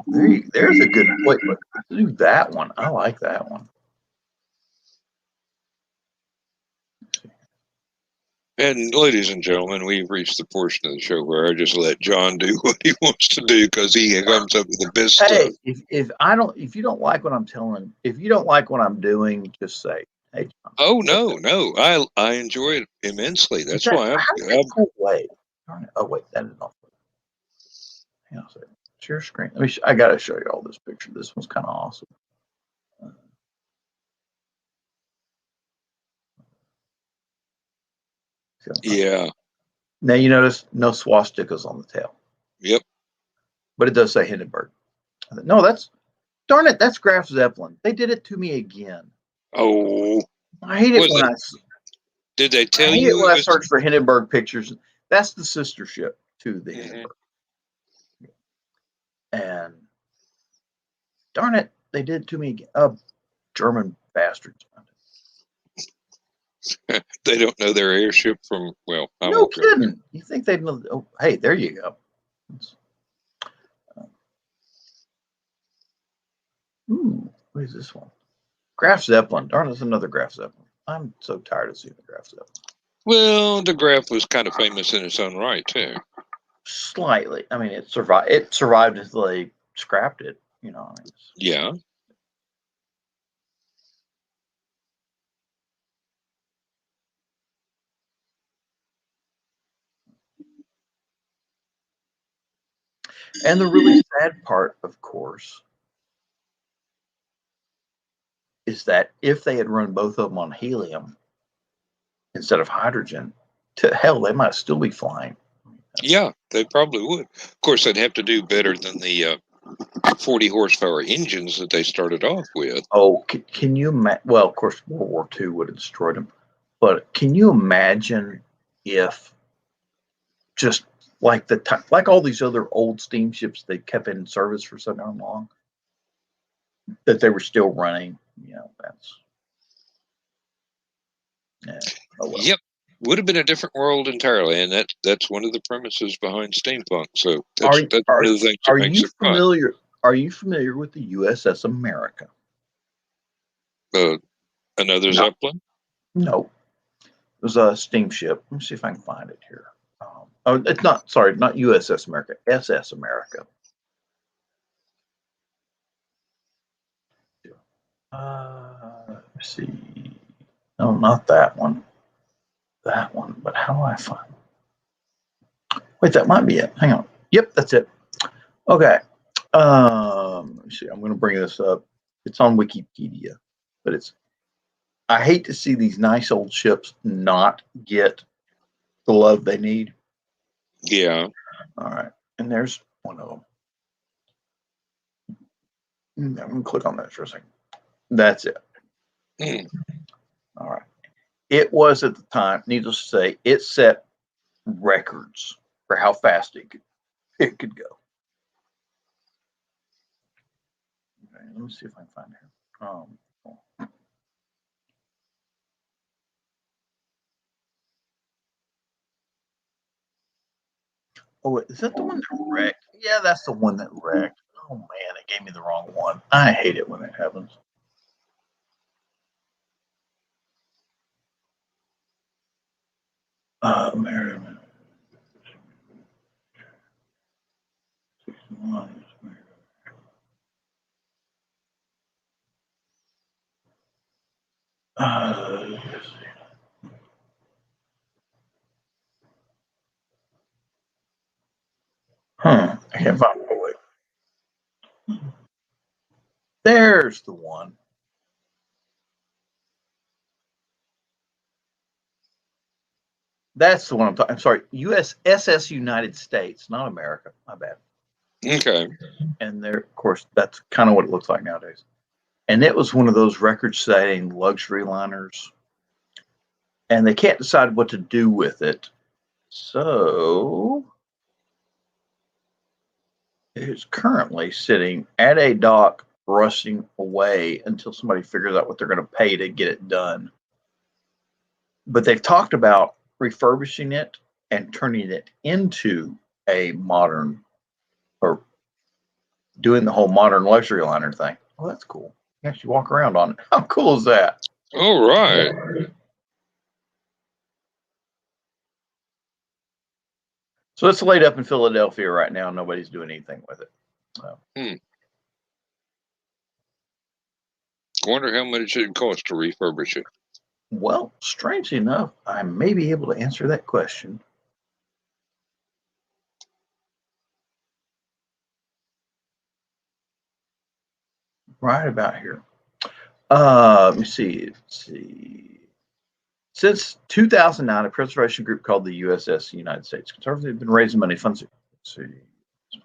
There's a good wait. Do that one. I like that one. And ladies and gentlemen, we've reached the portion of the show where I just let John do what he wants to do because he comes up with the best stuff. If you don't like what I'm telling, if you don't like what I'm doing, just say, "Hey, John." Oh no, I enjoy it immensely. That's why I'm. Cool way. Darn it. Oh wait, that is not. Hang on a second. Share screen. I gotta show you all this picture. This one's kind of awesome. Yeah. Now you notice no swastikas on the tail. Yep. But it does say Hindenburg. No, darn it. That's Graf Zeppelin. They did it to me again. Oh. I hate it when Did they tell I hate you it when I search for Hindenburg pictures? That's the sister ship to the Hindenburg. And darn it, they did it to me again. German bastards. They don't know their airship from, well, I no kidding. You think they'd know? Oh, hey, there you go. What is this one? Graf Zeppelin. Darn, it's another Graf Zeppelin. I'm so tired of seeing the Graf Zeppelin. Well, the Graf was kind of famous in its own right, too. Slightly. I mean, it survived. It survived until they scrapped it. You know. Yeah. And the really sad part, of course, is that if they had run both of them on helium instead of hydrogen, to hell, they might still be flying. Yeah, they probably would. Of course, they'd have to do better than the 40 horsepower engines that they started off with. Oh, can you imagine? Well, of course, World War II would have destroyed them. But can you imagine if just like like all these other old steamships they kept in service for so darn long that they were still running? You know, that's oh well. Yep. Would have been a different world entirely, and that's one of the premises behind steampunk. So that's one of the things that makes it fun. Are you familiar with the USS America? Another Zeppelin? No, it was a steamship. Let me see if I can find it here. It's not. Sorry, not USS America. SS America. Let's see. No, not that one. That one. But how do I find? Wait, that might be it. Hang on. Yep, that's it. Okay. Let me see. I'm going to bring this up. It's on Wikipedia, but it's. I hate to see these nice old ships not get the love they need. Yeah. All right, and there's one of them. I'm going to click on that for a second. That's it. Hmm. All right. It was at the time, needless to say, it set records for how fast it could go. Okay, let me see if I can find it. Oh, wait, is that the one that wrecked? Yeah, that's the one that wrecked. Oh man, it gave me the wrong one. I hate it when it happens. Mary. Let's see. I can't find it. Oh, wait. There's the one. That's the one I'm talking. I'm sorry, USS United States, not America. My bad. Okay. And there, of course, that's kind of what it looks like nowadays. And it was one of those record-setting luxury liners, and they can't decide what to do with it. So it's currently sitting at a dock, rusting away until somebody figures out what they're going to pay to get it done. But they've talked about refurbishing it and turning it into a modern, or doing the whole modern luxury liner thing. Oh, that's cool. You actually walk around on it. How cool is that? All right. So it's laid up in Philadelphia right now. Nobody's doing anything with it. I wonder how much it costs to refurbish it. Well, strangely enough, I may be able to answer that question. Right about here. Let me see. Let's see. Since 2009, a preservation group called the USS United States Conservancy have been raising money funds. Let's see. Let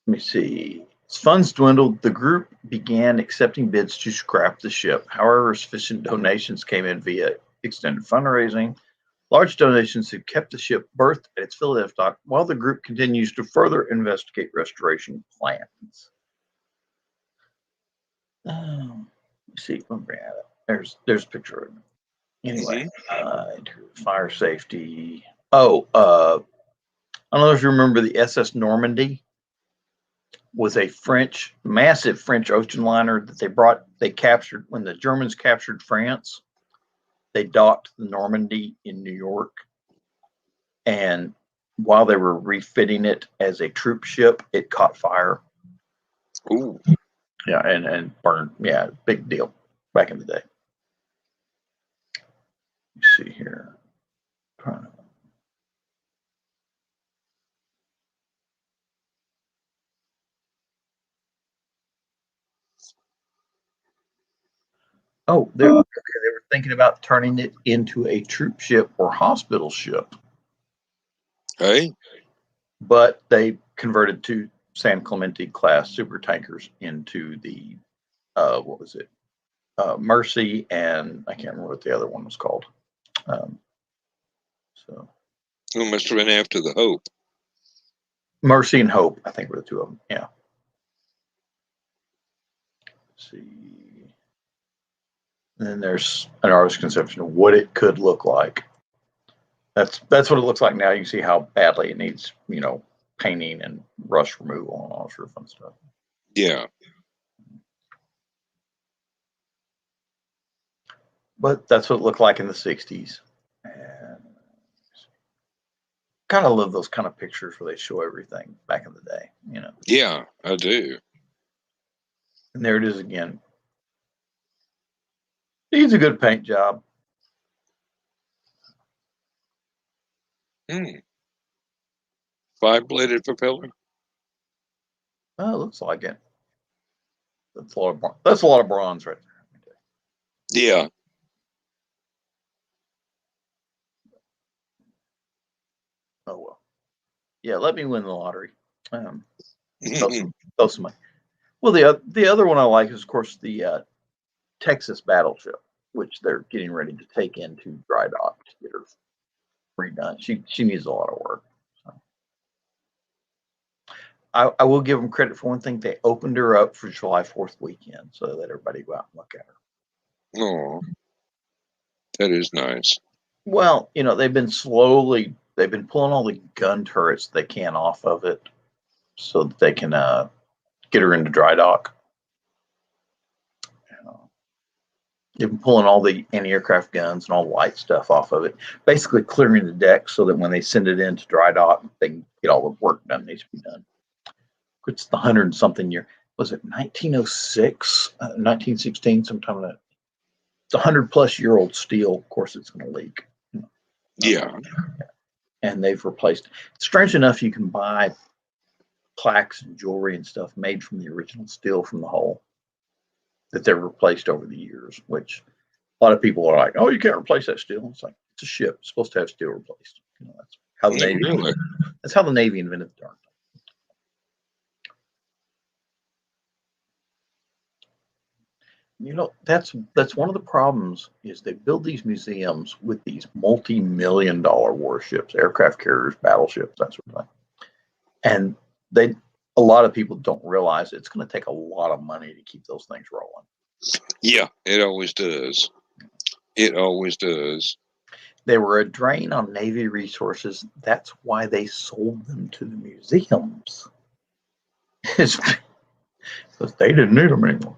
me see. As funds dwindled, the group began accepting bids to scrap the ship. However, sufficient donations came in via extended fundraising. Large donations have kept the ship berthed at its Philadelphia dock while the group continues to further investigate restoration plans. Let's see, there's a picture of it. Anyway, fire safety. Oh, I don't know if you remember the SS Normandy was a massive French ocean liner that they captured when the Germans captured France. They docked the Normandy in New York, and while they were refitting it as a troop ship, it caught fire. Ooh. Yeah, and burned. Yeah, big deal back in the day. Let's see here. Oh, they were thinking about turning it into a troop ship or hospital ship. Hey. But they converted two San Clemente class super tankers into the what was it? Mercy, and I can't remember what the other one was called. So It must have been after the Hope. Mercy and Hope, I think, were the two of them. Yeah. Let's see. And then there's an artist's conception of what it could look like. That's what it looks like now. You can see how badly it needs, painting and rust removal and all sort of fun stuff. Yeah. But that's what it looked like in the 60s. And kind of love those kind of pictures where they show everything back in the day, Yeah, I do. And there it is again. Needs a good paint job. Five-bladed propeller? Oh, it looks like it. That's a lot of bronze right there. Yeah. Oh well. Yeah, let me win the lottery. Throw some money. Well, the other one I like is, of course, the Texas battleship, which they're getting ready to take into dry dock to get her redone. She needs a lot of work. So. I will give them credit for one thing. They opened her up for July 4th weekend, so they let everybody go out and look at her. Oh, that is nice. Well, they've been pulling all the gun turrets they can off of it so that they can get her into dry dock. They've been pulling all the anti-aircraft guns and all the light stuff off of it, basically clearing the deck so that when they send it into dry dock, they can get all the work done that needs to be done. It's the 100 and something year. Was it 1906, 1916, sometime like that? It's 100-plus-year-old steel. Of course, it's going to leak. Yeah. And they've replaced. Strange enough, you can buy plaques and jewelry and stuff made from the original steel from the hull that they've replaced over the years, which a lot of people are like, oh, you can't replace that steel. It's like, it's a ship. It's supposed to have steel replaced. That's how the Navy. Really? That's how the Navy invented the darn thing. That's one of the problems is they build these museums with these multi-million-dollar warships, aircraft carriers, battleships, that sort of thing. And a lot of people don't realize it's going to take a lot of money to keep those things rolling. Yeah, it always does. It always does. They were a drain on Navy resources. That's why they sold them to the museums. It's because they didn't need them anymore.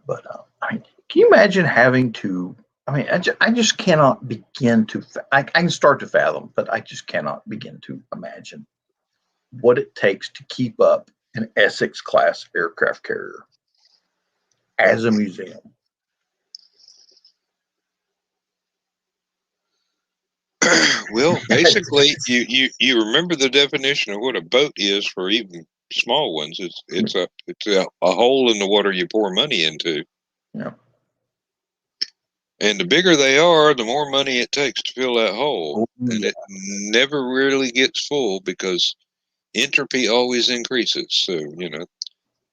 But can you imagine having to? I just cannot begin to. I can start to fathom, but I just cannot begin to imagine what it takes to keep up an Essex class aircraft carrier as a museum. Well, basically, you remember the definition of what a boat is for even small ones. It's a hole in the water you pour money into. Yeah. And the bigger they are, the more money it takes to fill that hole. Oh, and yeah. it never really gets full because entropy always increases. So,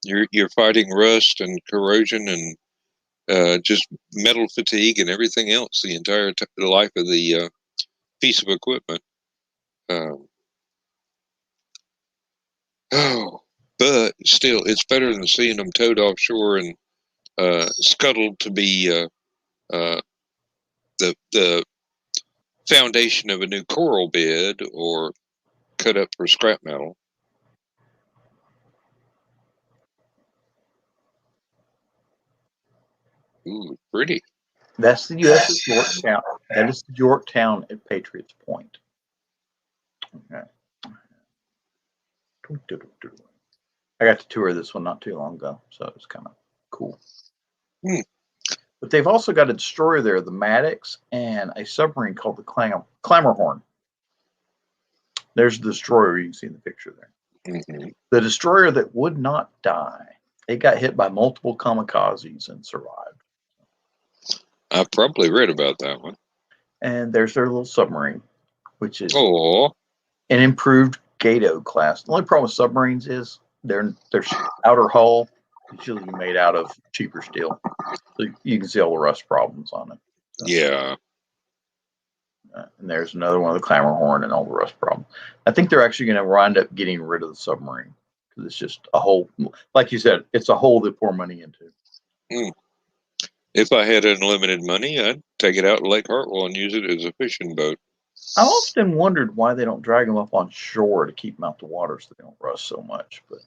you're fighting rust and corrosion and just metal fatigue and everything else the entire life of the piece of equipment. But still, it's better than seeing them towed offshore and scuttled to be the foundation of a new coral bed or cut up for scrap metal. Ooh, pretty. That's the USS Yorktown. That is the Yorktown at Patriots Point. Okay. I got to tour this one not too long ago, so it was kind of cool. But they've also got a destroyer there, the Maddox, and a submarine called the Clamorhorn. There's the destroyer you can see in the picture there. Mm-hmm. The destroyer that would not die. It got hit by multiple kamikazes and survived. I probably read about that one. And there's their little submarine, which is an improved Gato class. The only problem with submarines is their outer hull is usually made out of cheaper steel. So you can see all the rust problems on it. So, yeah. And there's another one of the Clamorhorn and all the rust problems. I think they're actually going to wind up getting rid of the submarine because it's just a hole. Like you said, it's a hole they pour money into. If I had unlimited money, I'd take it out to Lake Hartwell and use it as a fishing boat. I've often wondered why they don't drag them up on shore to keep them out the water so they don't rust so much. But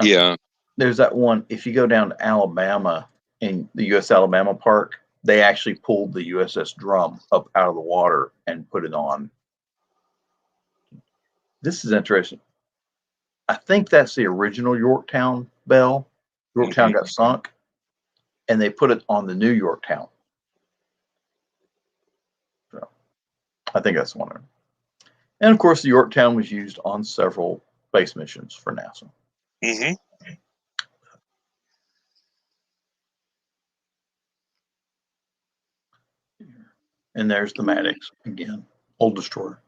yeah, there's that one. If you go down to Alabama in the U.S. Alabama Park, they actually pulled the USS Drum up out of the water and put it on. This is interesting. I think that's the original Yorktown bell. Yorktown got sunk, and they put it on the new Yorktown. So I think that's one of them. And of course, the Yorktown was used on several space missions for NASA. Mm-hmm. And there's the Maddox again, old destroyer.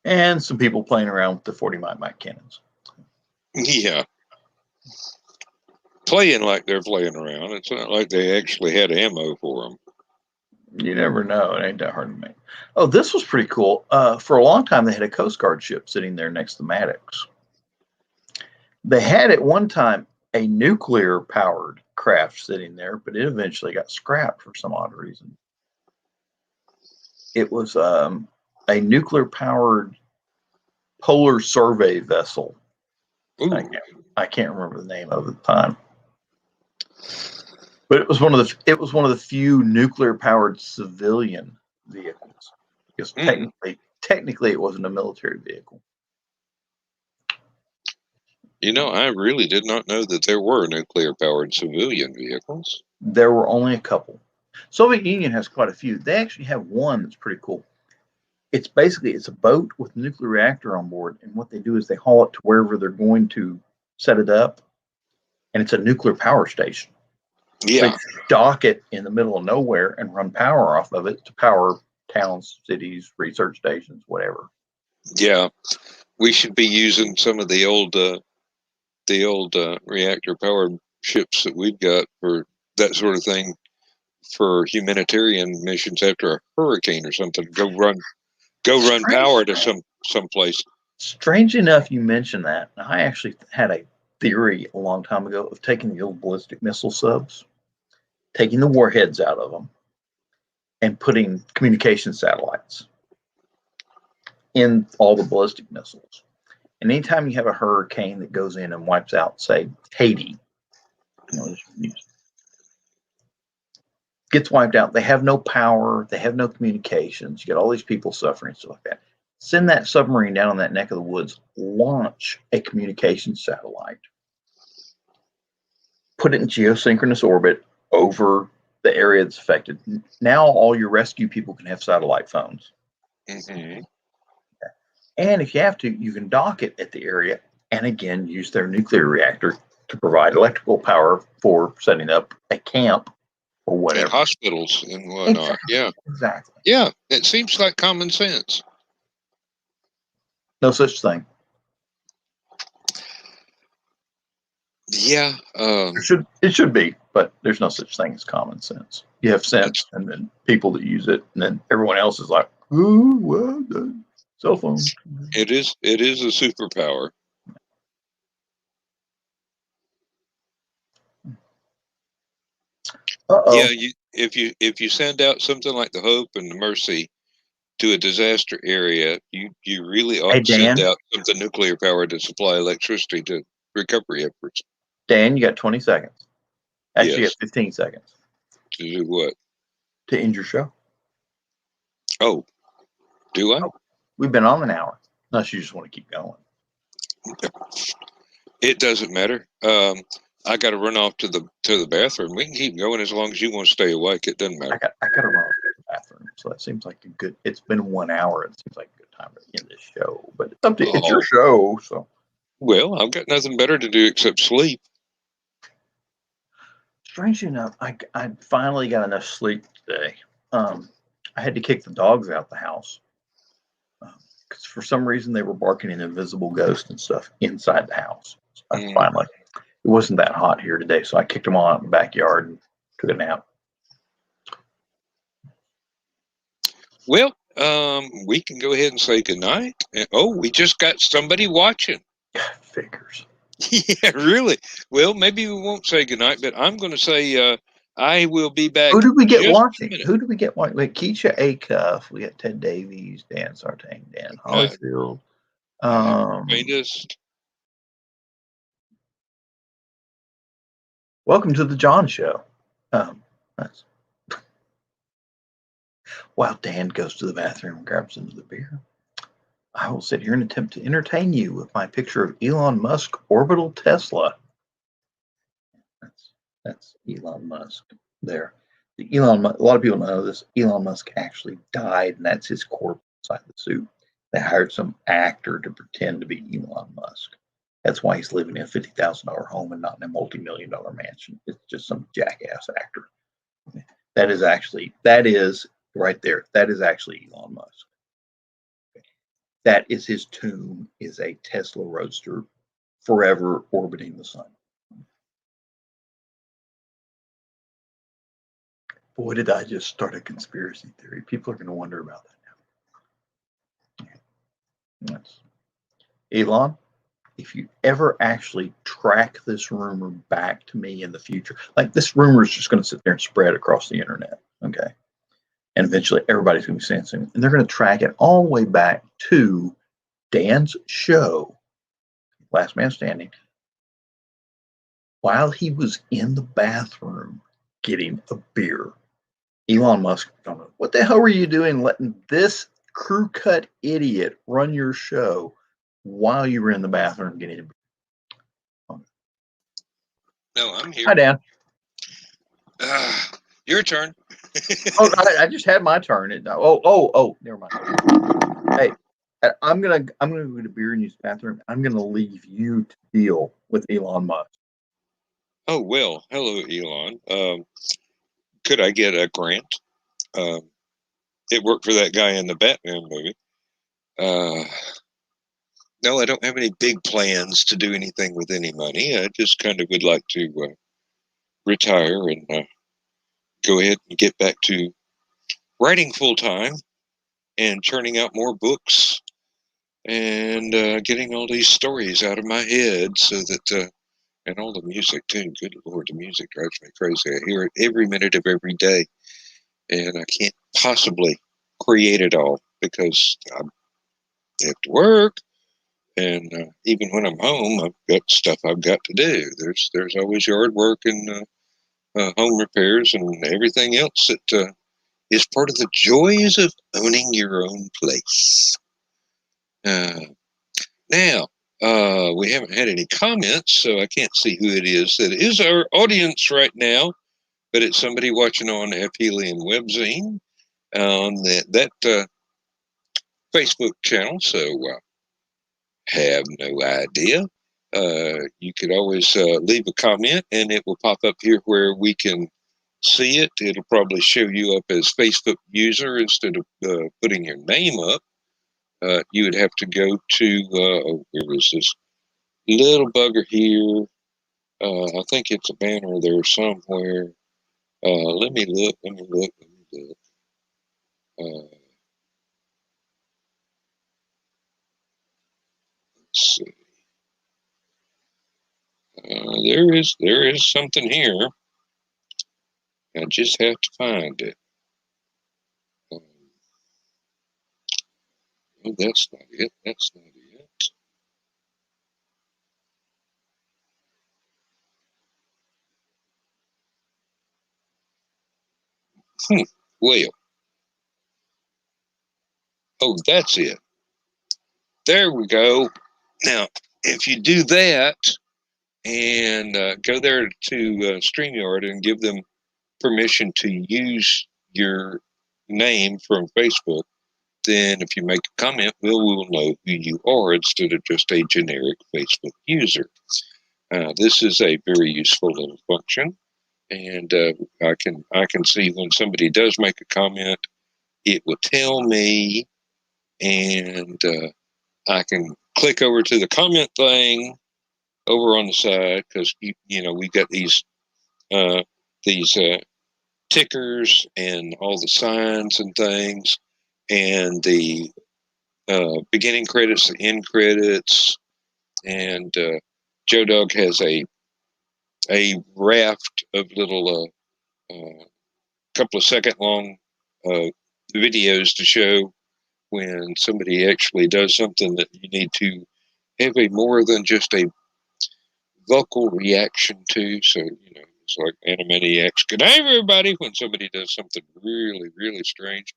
And some people playing around with the 40 Mike cannons. Yeah. Playing like they're playing around. It's not like they actually had ammo for them. You never know. It ain't that hard to make. Oh, this was pretty cool. For a long time, they had a Coast Guard ship sitting there next to Maddox. They had at one time a nuclear-powered craft sitting there, but it eventually got scrapped for some odd reason. It was a nuclear-powered polar survey vessel. I can't remember the name of it at the time, but it was one of the few nuclear-powered civilian vehicles. Because technically, it wasn't a military vehicle. You know, I really did not know that there were nuclear-powered civilian vehicles. There were only a couple. Soviet Union has quite a few. They actually have one that's pretty cool. It's a boat with a nuclear reactor on board, and what they do is they haul it to wherever they're going to set it up, and it's a nuclear power station. Yeah. They dock it in the middle of nowhere and run power off of it to power towns, cities, research stations, whatever. Yeah, we should be using some of the old reactor-powered ships that we've got for that sort of thing, for humanitarian missions after a hurricane or something. Go run power to some place. Strange enough, you mentioned that. I actually had a theory a long time ago of taking the old ballistic missile subs, taking the warheads out of them, and putting communication satellites in all the ballistic missiles. And anytime you have a hurricane that goes in and wipes out, say, Haiti, gets wiped out, they have no power, they have no communications, you get all these people suffering, stuff like that. Send that submarine down in that neck of the woods, launch a communication satellite, put it in geosynchronous orbit over the area that's affected. Now all your rescue people can have satellite phones. Mm-hmm. And if you have to, you can dock it at the area and again use their nuclear reactor to provide electrical power for setting up a camp or whatever. And hospitals and whatnot. Exactly. Yeah. Exactly. Yeah, it seems like common sense. No such thing. Yeah. It should be, but there's no such thing as common sense. You have sense, and then people that use it, and then everyone else is like, "Ooh, well, cell phone." It is a superpower. Uh-oh. Yeah, if you send out something like the Hope and the Mercy to a disaster area, you really ought to send out something nuclear powered to supply electricity to recovery efforts. Dan, you got 20 seconds. Actually, Yes. you got 15 seconds. To do what? To end your show. Oh, do I? Oh, we've been on an hour. Unless you just want to keep going. It doesn't matter. I got to run off to the bathroom. We can keep going as long as you want to stay awake. It doesn't matter. I got to run to the bathroom, so that seems like a good. It's been 1 hour. It seems like a good time to end this show, but it's up to it's your show. So, well, I've got nothing better to do except sleep. Strangely enough, I finally got enough sleep today. I had to kick the dogs out the house because for some reason they were barking an invisible ghost and stuff inside the house. So I finally, it wasn't that hot here today, so I kicked them all out in the backyard and took a nap. Well, we can go ahead and say goodnight. Oh, we just got somebody watching. Figures. Yeah, really. Well, maybe we won't say goodnight, but I'm going to say I will be back. Who did we get watching? Who did we get watching? Wait, Keisha Acuff. We got Ted Davies, Dan Sartain, Dan Hollifield. Welcome to the John Show. While Dan goes to the bathroom and grabs another beer, I will sit here and attempt to entertain you with my picture of Elon Musk orbital Tesla. That's Elon Musk there. A lot of people know this. Elon Musk actually died, and that's his corpse inside the suit. They hired some actor to pretend to be Elon Musk. That's why he's living in a $50,000 home and not in a multi-million-dollar mansion. It's just some jackass actor. That is right there. That is actually Elon Musk. that is his tomb, is a Tesla Roadster forever orbiting the sun. Boy, did I just start a conspiracy theory. People are going to wonder about that now. Yes. Elon, if you ever actually track this rumor back to me in the future, like this rumor is just going to sit there and spread across the internet, okay? And eventually everybody's going to be saying something, and they're going to track it all the way back to Dan's show, Last Man Standing, while he was in the bathroom getting a beer. Elon Musk, what the hell were you doing letting this crew cut idiot run your show while you were in the bathroom getting a beer? No, I'm here. Hi, Dan. Your turn. Oh, I just had my turn. Never mind. Hey, I'm gonna go get a beer and use the bathroom. I'm gonna leave you to deal with Elon Musk. Oh, well, hello, Elon. Could I get a grant? It worked for that guy in the Batman movie. No, I don't have any big plans to do anything with any money. I just kind of would like to retire and go ahead and get back to writing full time and churning out more books and getting all these stories out of my head so that, and all the music too. Good Lord, the music drives me crazy. I hear it every minute of every day, and I can't possibly create it all because I have to work. And even when I'm home, I've got stuff I've got to do. There's always yard work and home repairs and everything else that is part of the joys of owning your own place. Now, we haven't had any comments, so I can't see who it is that is our audience right now, but it's somebody watching on Aphelion Webzine on that Facebook channel, so have no idea. You could always leave a comment and it will pop up here where we can see it. It'll probably show you up as Facebook user instead of putting your name up. You would have to go to, where is this little bugger here? I think it's a banner there somewhere. Let me look. Let's see. There is something here. I just have to find it. Oh, that's not it. That's not it. Well, oh, that's it. There we go. Now, if you do that and go there to StreamYard and give them permission to use your name from Facebook, then if you make a comment, we will know who you are instead of just a generic Facebook user. This is a very useful little function, and I can see when somebody does make a comment, it will tell me, and I can click over to the comment thing over on the side because you know we got these tickers and all the signs and things, and the beginning credits, the end credits, and Joe Dog has a raft of little couple of second long videos to show when somebody actually does something that you need to have a more than just a vocal reaction to. So, you know, it's like Animaniacs. Good night, everybody, when somebody does something really, really strange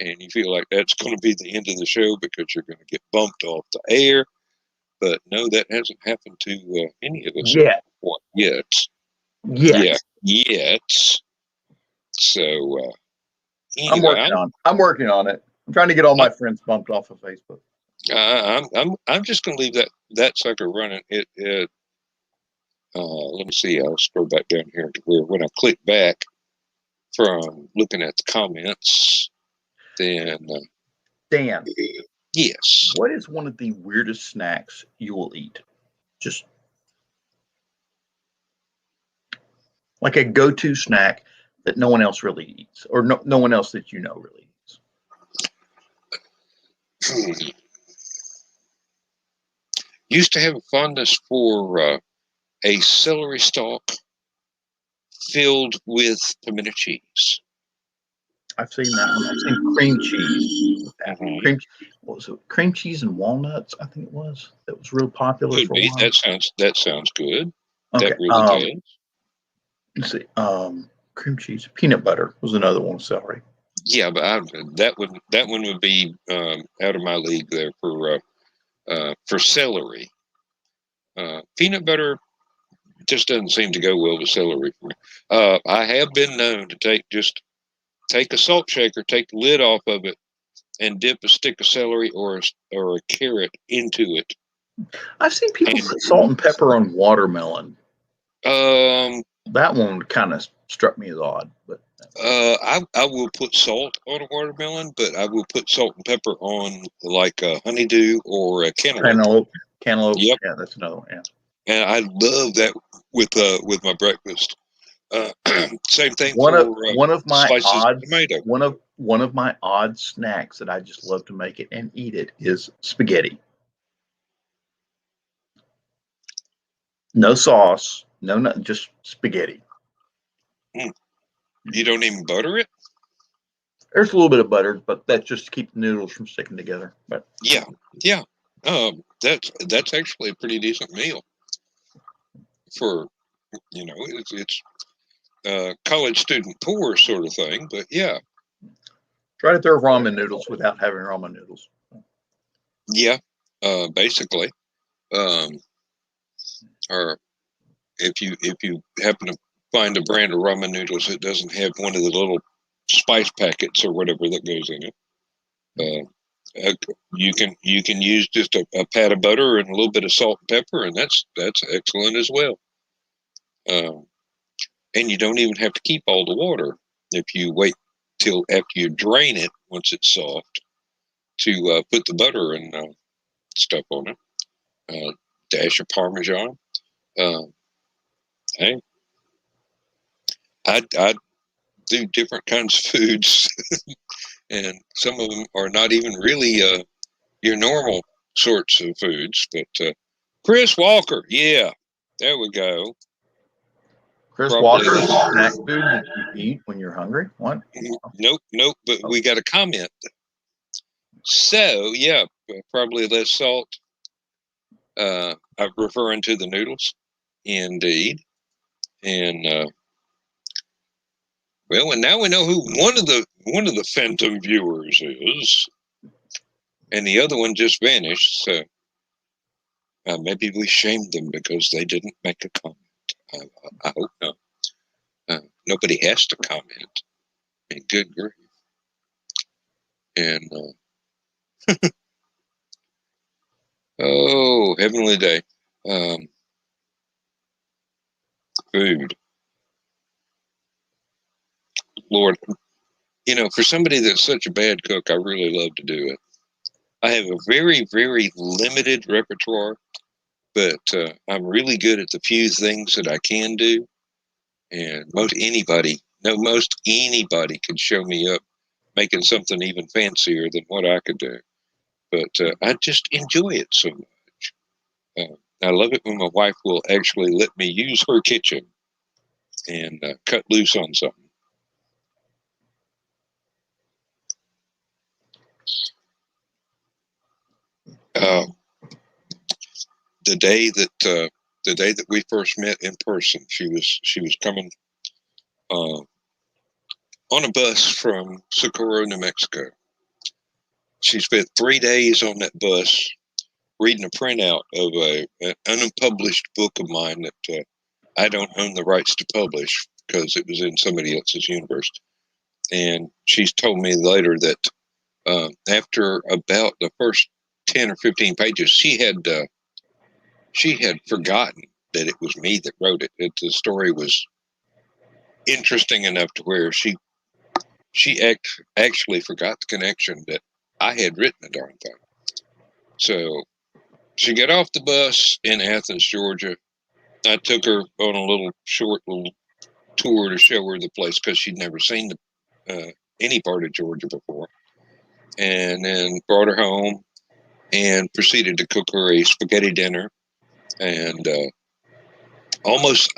and you feel like that's going to be the end of the show because you're going to get bumped off the air. But no, that hasn't happened to any of us yet. Yeah, yet. So, anyway, I'm working on it. I'm trying to get all my friends bumped off of Facebook. I'm just going to leave that sucker running. Let me see. I'll scroll back down here to where when I click back from looking at the comments, then Dan, Yes. What is one of the weirdest snacks you will eat? Just like a go-to snack that no one else really eats, or no one else that you know really eats. Used to have a fondness for a celery stalk filled with pimento cheese. I've seen that one. I've seen cream cheese. Mm-hmm. What was it? Cream cheese and walnuts, I think it was. That was real popular Could for a be. while. That sounds good. Okay. That really does. Let's see. Cream cheese, peanut butter was another one. Celery. Yeah, but that one would be out of my league there for celery. Peanut butter just doesn't seem to go well with celery for me. I have been known to take a salt shaker, take the lid off of it, and dip a stick of celery or a carrot into it. I've seen people put salt and pepper on watermelon. That one kind of struck me as odd, but I will put salt on a watermelon, but I will put salt and pepper on like a honeydew or a cantaloupe. Cantaloupe. Yep. Yeah, that's another one. Yeah. And I love that with my breakfast. Same thing One for of my slices odd of tomato. one of my odd snacks that I just love to make it and eat it is spaghetti. No sauce, just spaghetti. You don't even butter it? There's a little bit of butter, but that's just to keep the noodles from sticking together. But yeah. That's actually a pretty decent meal for it's college student poor sort of thing. But yeah, try to throw ramen noodles without having ramen noodles. Yeah, basically. Or if you happen to find a brand of ramen noodles that doesn't have one of the little spice packets or whatever that goes in it, you can use just a pat of butter and a little bit of salt and pepper, and that's excellent as well. And you don't even have to keep all the water if you wait till after you drain it once it's soft to put the butter and stuff on it. Dash of Parmesan. Hey, I do different kinds of foods, and some of them are not even really your normal sorts of foods. But Chris Walker, yeah, there we go. Chris Walker, snack food that you eat when you're hungry? What? Nope. But we got a comment. So yeah, probably less salt. I'm referring to the noodles, indeed, and well, and now we know who one of the phantom viewers is, and the other one just vanished. So maybe we shamed them because they didn't make a comment. I hope not. Nobody has to comment. And good grief. And oh, heavenly day. Food. Lord, for somebody that's such a bad cook, I really love to do it. I have a very, very limited repertoire, but I'm really good at the few things that I can do. And most anybody could show me up making something even fancier than what I could do. But I just enjoy it so much. I love it when my wife will actually let me use her kitchen and cut loose on something. The day that we first met in person, she was coming on a bus from Socorro, New Mexico. She spent 3 days on that bus reading a printout of an unpublished book of mine that I don't own the rights to publish because it was in somebody else's universe. And she's told me later that after about the first 10 or 15 pages, she had forgotten that it was me that wrote it. The story was interesting enough to where she actually forgot the connection that I had written the darn thing. So she got off the bus in Athens, Georgia. I took her on a short tour to show her the place because she'd never seen any part of Georgia before. And then brought her home and proceeded to cook her a spaghetti dinner. And I almost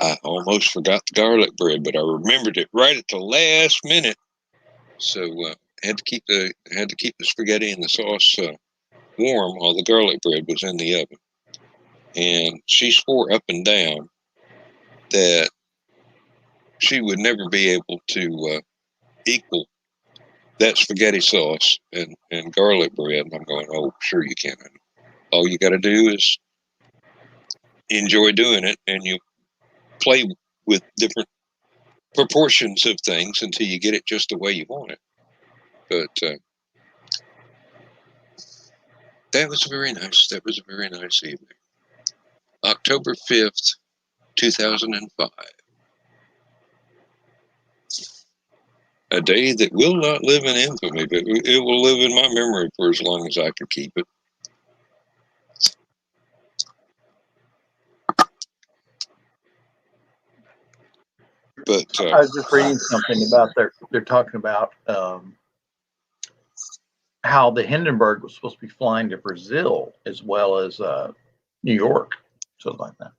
forgot the garlic bread, but I remembered it right at the last minute. So had to keep the spaghetti and the sauce warm while the garlic bread was in the oven. And she swore up and down that she would never be able to equal that spaghetti sauce and garlic bread. And I'm going, oh, sure you can. All you got to do is enjoy doing it, and you play with different proportions of things until you get it just the way you want it. But that was very nice. That was a very nice evening. October 5th, 2005. A day that will not live in infamy, but it will live in my memory for as long as I can keep it. But I was just reading something about they're talking about how the Hindenburg was supposed to be flying to Brazil as well as New York, something like that.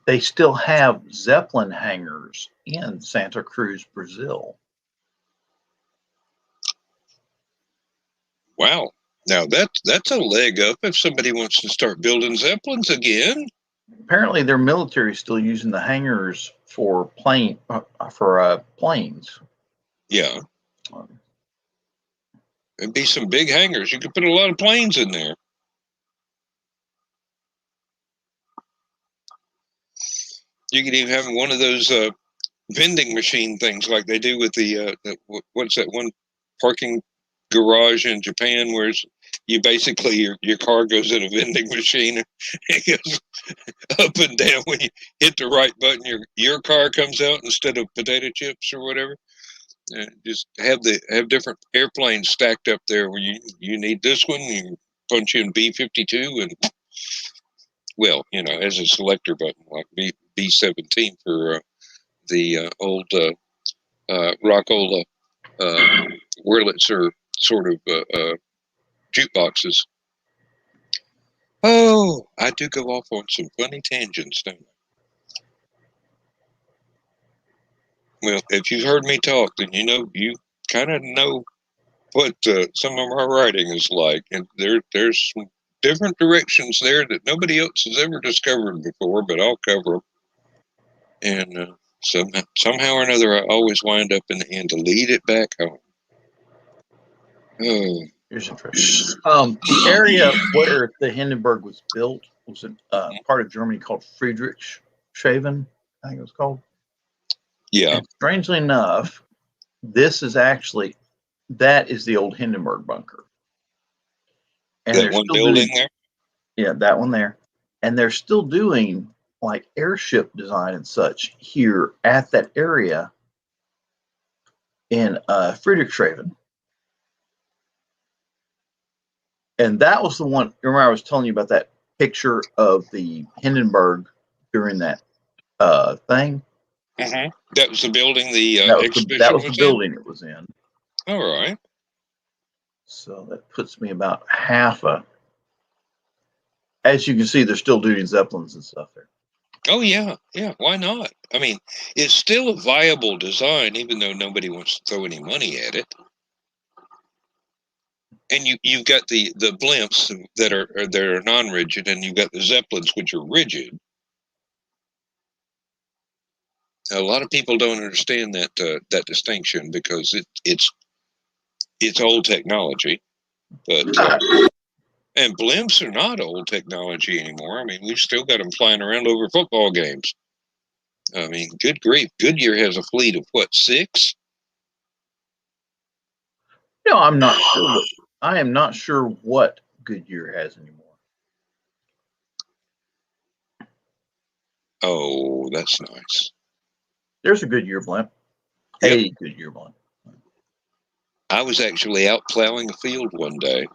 They still have Zeppelin hangars in Santa Cruz, Brazil. wow, now that's a leg up if somebody wants to start building Zeppelins again. Apparently, their military is still using the hangars for planes. Yeah, it'd be some big hangars. You could put a lot of planes in there. You could even have one of those vending machine things like they do with the what's that one parking garage in Japan where you basically your car goes in a vending machine and it goes up and down. When you hit the right button, your car comes out instead of potato chips or whatever. And just have different airplanes stacked up there where you need this one, you punch in B-52 and well, as a selector button like B-17 for the old Rockola Wurlitzer sort of jukeboxes. Oh, I do go off on some funny tangents, don't I? Well, if you've heard me talk, then you kind of know what some of my writing is like, and there's some different directions there that nobody else has ever discovered before, but I'll cover them. And somehow or another, I always wind up in the end to lead it back home. Oh. Here's interesting. The area where the Hindenburg was built was a part of Germany called Friedrichshafen, I think it was called. Yeah. And strangely enough, that is the old Hindenburg bunker. And that one building there? Yeah, that one there. And they're still doing like airship design and such here at that area in Friedrichshafen. And that was the one, remember I was telling you about that picture of the Hindenburg during that thing? Mm-hmm. That was the building that was the building it was in. All right. So that puts me about as you can see, they're still doing Zeppelins and stuff there. Oh, yeah. Yeah, why not? I mean, it's still a viable design, even though nobody wants to throw any money at it. And you've got the blimps that are non-rigid, and you've got the Zeppelins, which are rigid. A lot of people don't understand that distinction because it's old technology, but and blimps are not old technology anymore. I mean, we've still got them flying around over football games. I mean, good grief, Goodyear has a fleet of what, 6? No, I'm not sure. I am not sure what Goodyear has anymore. Oh, that's nice. There's a Goodyear blimp. Yep. A Goodyear blimp. I was actually out plowing a field one day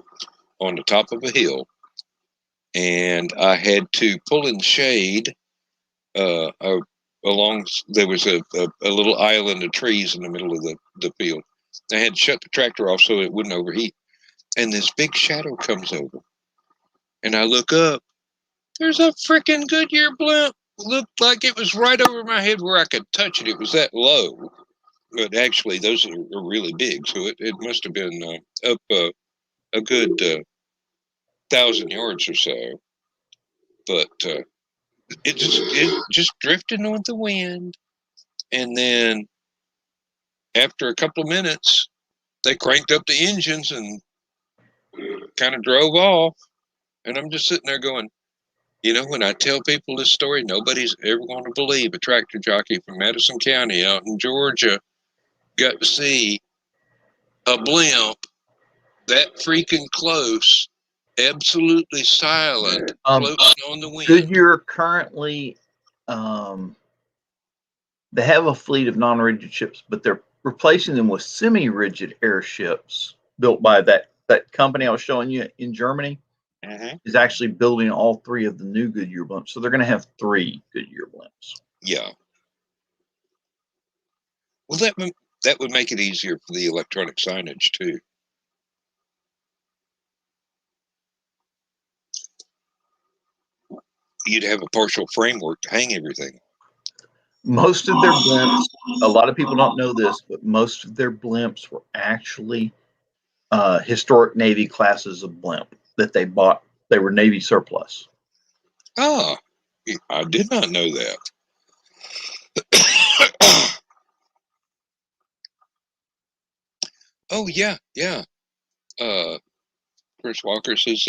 on the top of a hill, and I had to pull in shade along. There was a little island of trees in the middle of the field. I had to shut the tractor off so it wouldn't overheat. And this big shadow comes over, and I look up. There's a freaking Goodyear blimp. Looked like it was right over my head where I could touch it. It was that low. But actually, those are really big, so it must have been up a good 1,000 yards or so. But it just drifted on the wind, and then after a couple of minutes, they cranked up the engines and kind of drove off. And I'm just sitting there going, you know, when I tell people this story, nobody's ever going to believe a tractor jockey from Madison County out in Georgia got to see a blimp that freaking close, absolutely silent, floating on the wind. Goodyear currently, they have a fleet of non-rigid ships, but they're replacing them with semi-rigid airships built by that company I was showing you in Germany. Is actually building all 3 of the new Goodyear blimps. So they're going to have 3 Goodyear blimps. Yeah. Well, that would make it easier for the electronic signage too. You'd have a partial framework to hang everything. Most of their blimps, a lot of people don't know this, but most of their blimps were actually historic Navy classes of blimp that they bought. They were Navy surplus. Ah, I did not know that. Oh, yeah. Chris Walker says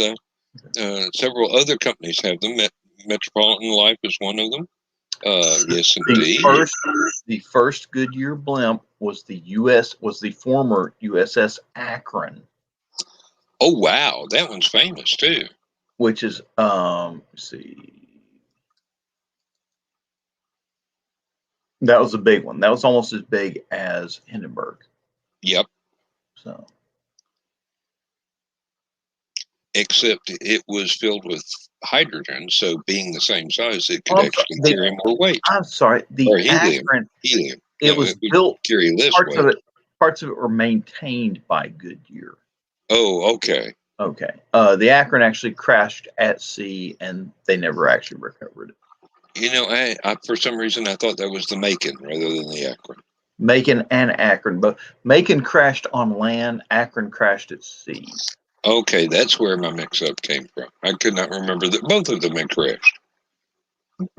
several other companies have them. Metropolitan Life is one of them. Yes, indeed. The first Goodyear blimp was the former USS Akron. Oh, wow. That one's famous, too. Which is, let's see. That was a big one. That was almost as big as Hindenburg. Yep. So. Except it was filled with hydrogen, so being the same size, it could actually carry more weight. I'm sorry, or helium. Helium. It was built. Carry less weight. Parts of it were maintained by Goodyear. Oh, okay. Okay. The Akron actually crashed at sea, and they never actually recovered it. You know, I for some reason I thought that was the Macon rather than the Akron. Macon and Akron, but Macon crashed on land. Akron crashed at sea. Okay, that's where my mix-up came from. I could not remember that both of them had crashed. Let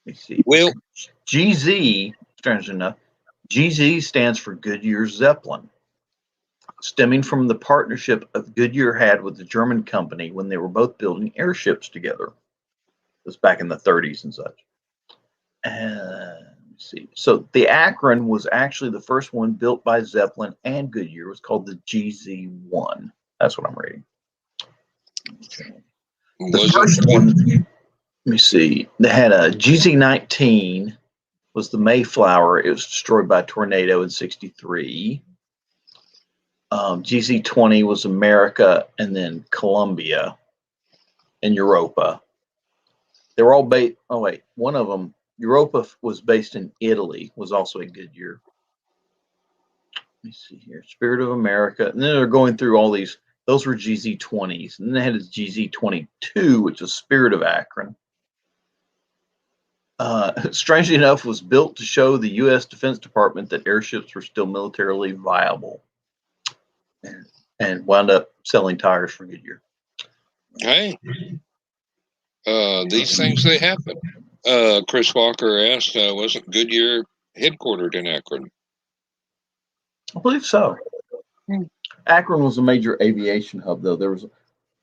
me see. Well, GZ, strange enough, GZ stands for Goodyear Zeppelin, stemming from the partnership of Goodyear had with the German company when they were both building airships together. It was back in the 30s and such. And let's see. So the Akron was actually the first one built by Zeppelin and Goodyear. It was called the GZ-1. That's what I'm reading. Okay. The first one, let me see. They had a GZ-19 was the Mayflower. It was destroyed by a tornado in '63. GZ-20 was America, and then Columbia and Europa. They were all based. Oh wait, one of them, Europa, was based in Italy. Was also a Goodyear. Let me see here. Spirit of America, and then they're going through all these. Those were GZ-20s, and then they had this GZ-22, which was Spirit of Akron. Strangely enough, was built to show the U.S. Defense Department that airships were still militarily viable, and wound up selling tires for Goodyear. Hey, these things, they happen. Chris Walker asked, wasn't Goodyear headquartered in Akron? I believe so. Akron was a major aviation hub, though. There was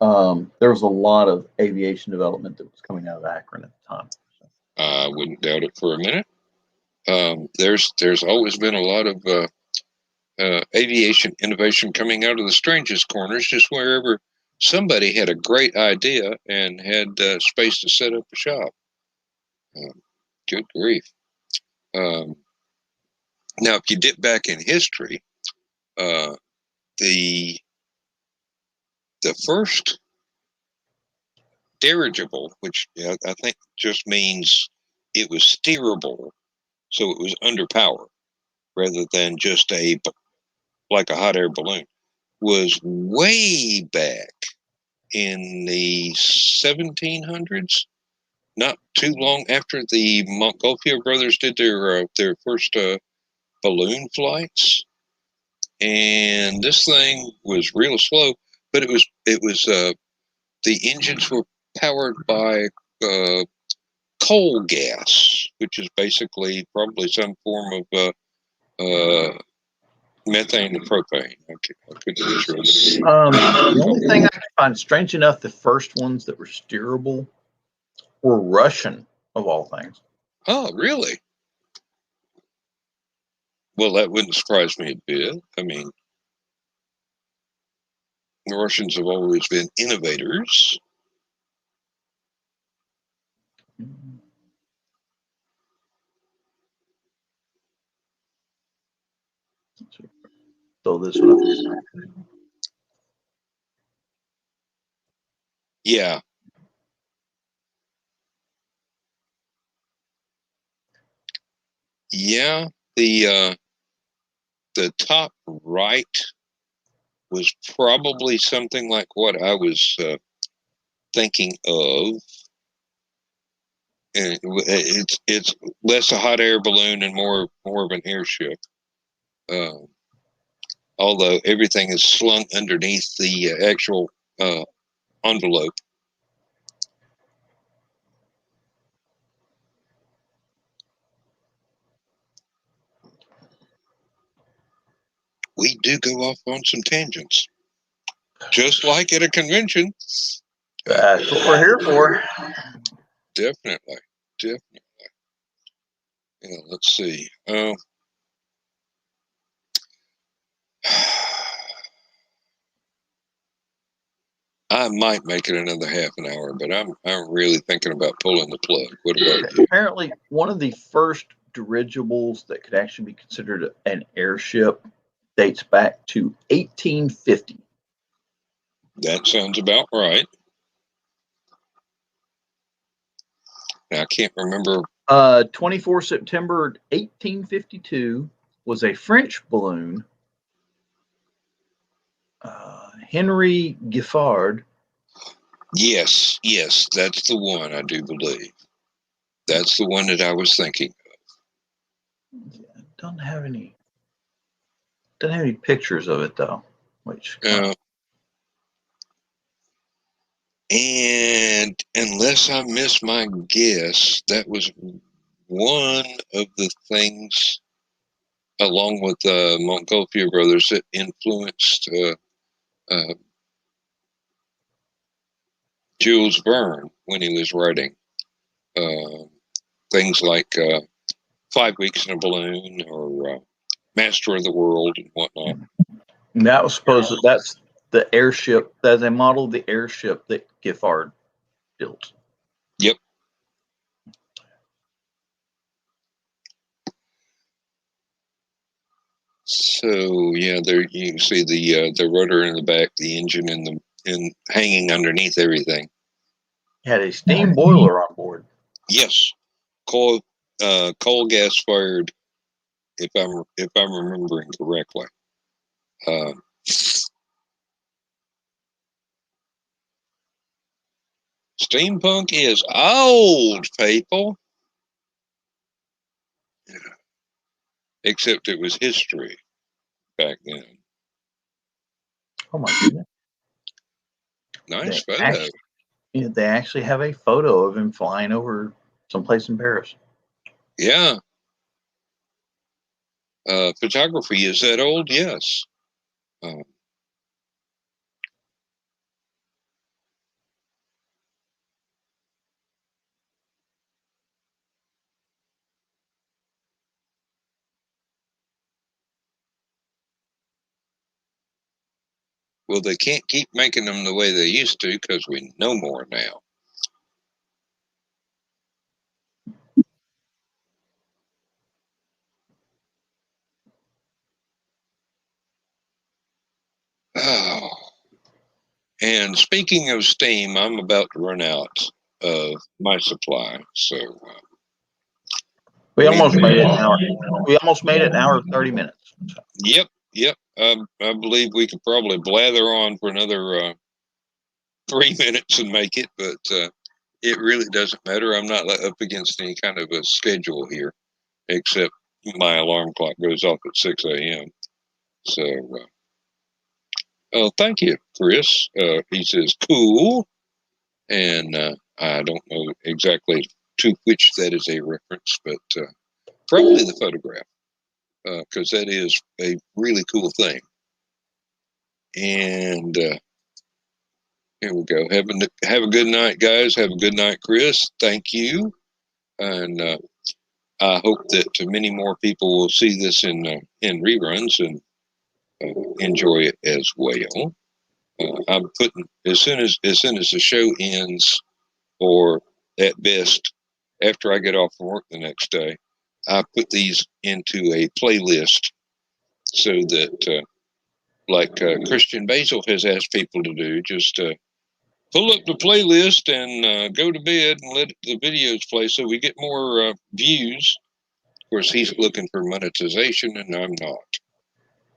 a lot of aviation development that was coming out of Akron at the time. I wouldn't doubt it for a minute. There's always been a lot of aviation innovation coming out of the strangest corners, just wherever somebody had a great idea and had space to set up a shop. Good grief. Now, if you dip back in history, The first dirigible, which I think just means it was steerable, so it was under power rather than just like a hot air balloon, was way back in the 1700s, not too long after the Montgolfier brothers did their first balloon flights. And this thing was real slow, but it was the engines were powered by coal gas, which is basically probably some form of methane and propane. I couldn't be sure. The only thing I could find, strange enough, the first ones that were steerable were Russian, of all things. Oh, really? Well, that wouldn't surprise me a bit. I mean, the Russians have always been innovators. So this one. Yeah. Yeah. The top right was probably something like what I was thinking of. And it's less a hot air balloon and more of an airship. Although everything is slung underneath the actual envelope. We do go off on some tangents, just like at a convention. That's what we're here for. Definitely. Yeah, let's see. I might make it another half an hour, but I'm really thinking about pulling the plug. What about you? Apparently, one of the first dirigibles that could actually be considered an airship dates back to 1850. That sounds about right. Now, I can't remember. 24 September 1852 was a French balloon. Henry Giffard. Yes, that's the one, I do believe. That's the one that I was thinking of. Yeah, don't have any pictures of it, though. Which and unless I miss my guess, that was one of the things, along with the Montgolfier brothers, that influenced Jules Verne when he was writing things like 5 Weeks in a Balloon or Master of the World and whatnot. And that was that's the airship, that they modeled the airship that Giffard built. Yep. So yeah, there you can see the rudder in the back, the engine in hanging underneath everything. Had a steam boiler on board. Yes, coal gas fired, if I'm remembering correctly. Steampunk is old, people. Except it was history back then. Oh my goodness! Nice photo. They actually have a photo of him flying over someplace in Paris. Yeah. Photography is that old? Yes. Well, they can't keep making them the way they used to because we know more now. Oh. And speaking of steam, I'm about to run out of my supply. So we almost made it an hour. We almost made it an hour and 30 minutes. Yep. I believe we could probably blather on for another 3 minutes and make it, but it really doesn't matter. I'm not up against any kind of a schedule here, except my alarm clock goes off at 6 a.m. So, oh, thank you, Chris. He says, cool. And I don't know exactly to which that is a reference, but probably the photograph, because that is a really cool thing. And here we go. Have a good night, guys. Have a good night, Chris. Thank you. And I hope that many more people will see this in reruns and enjoy it as well. I'm putting as soon as the show ends, or at best after I get off from work the next day, I put these into a playlist so that, like Christian Basil has asked people to do, just pull up the playlist and go to bed and let the videos play so we get more views. Of course, he's looking for monetization, and I'm not.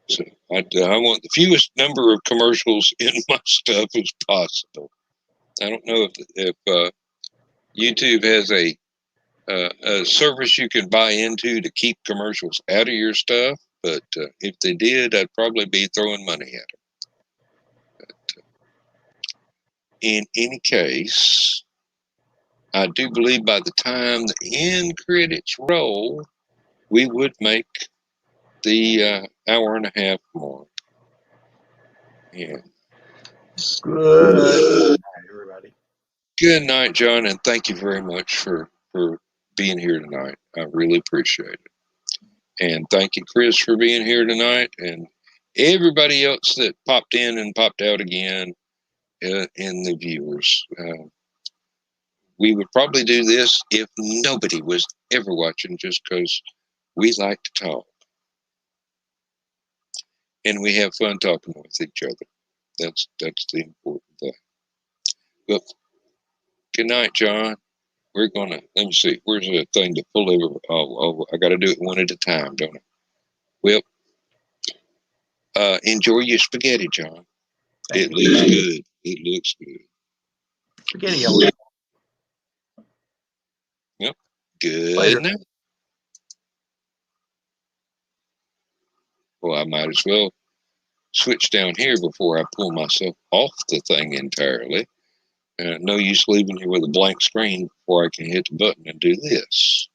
So I want the fewest number of commercials in my stuff as possible. I don't know if YouTube has a service you can buy into to keep commercials out of your stuff, but if they did, I'd probably be throwing money at them. But, in any case, I do believe by the time the end credits roll, we would make the hour and a half mark. Yeah. Good night, everybody. Good night, John, and thank you very much for being here tonight. I really appreciate it. And thank you, Chris, for being here tonight, and everybody else that popped in and popped out again, and the viewers. We would probably do this if nobody was ever watching, just because we like to talk. And we have fun talking with each other. That's the important thing. But good night, John. We're gonna, let me see, where's the thing to pull over? Oh, I gotta do it one at a time, don't I? Well, enjoy your spaghetti, John. It looks good. It looks good. Spaghetti yellow. Yep. Good Later. night. Well, I might as well switch down here before I pull myself off the thing entirely. No use leaving here with a blank screen before I can hit the button and do this.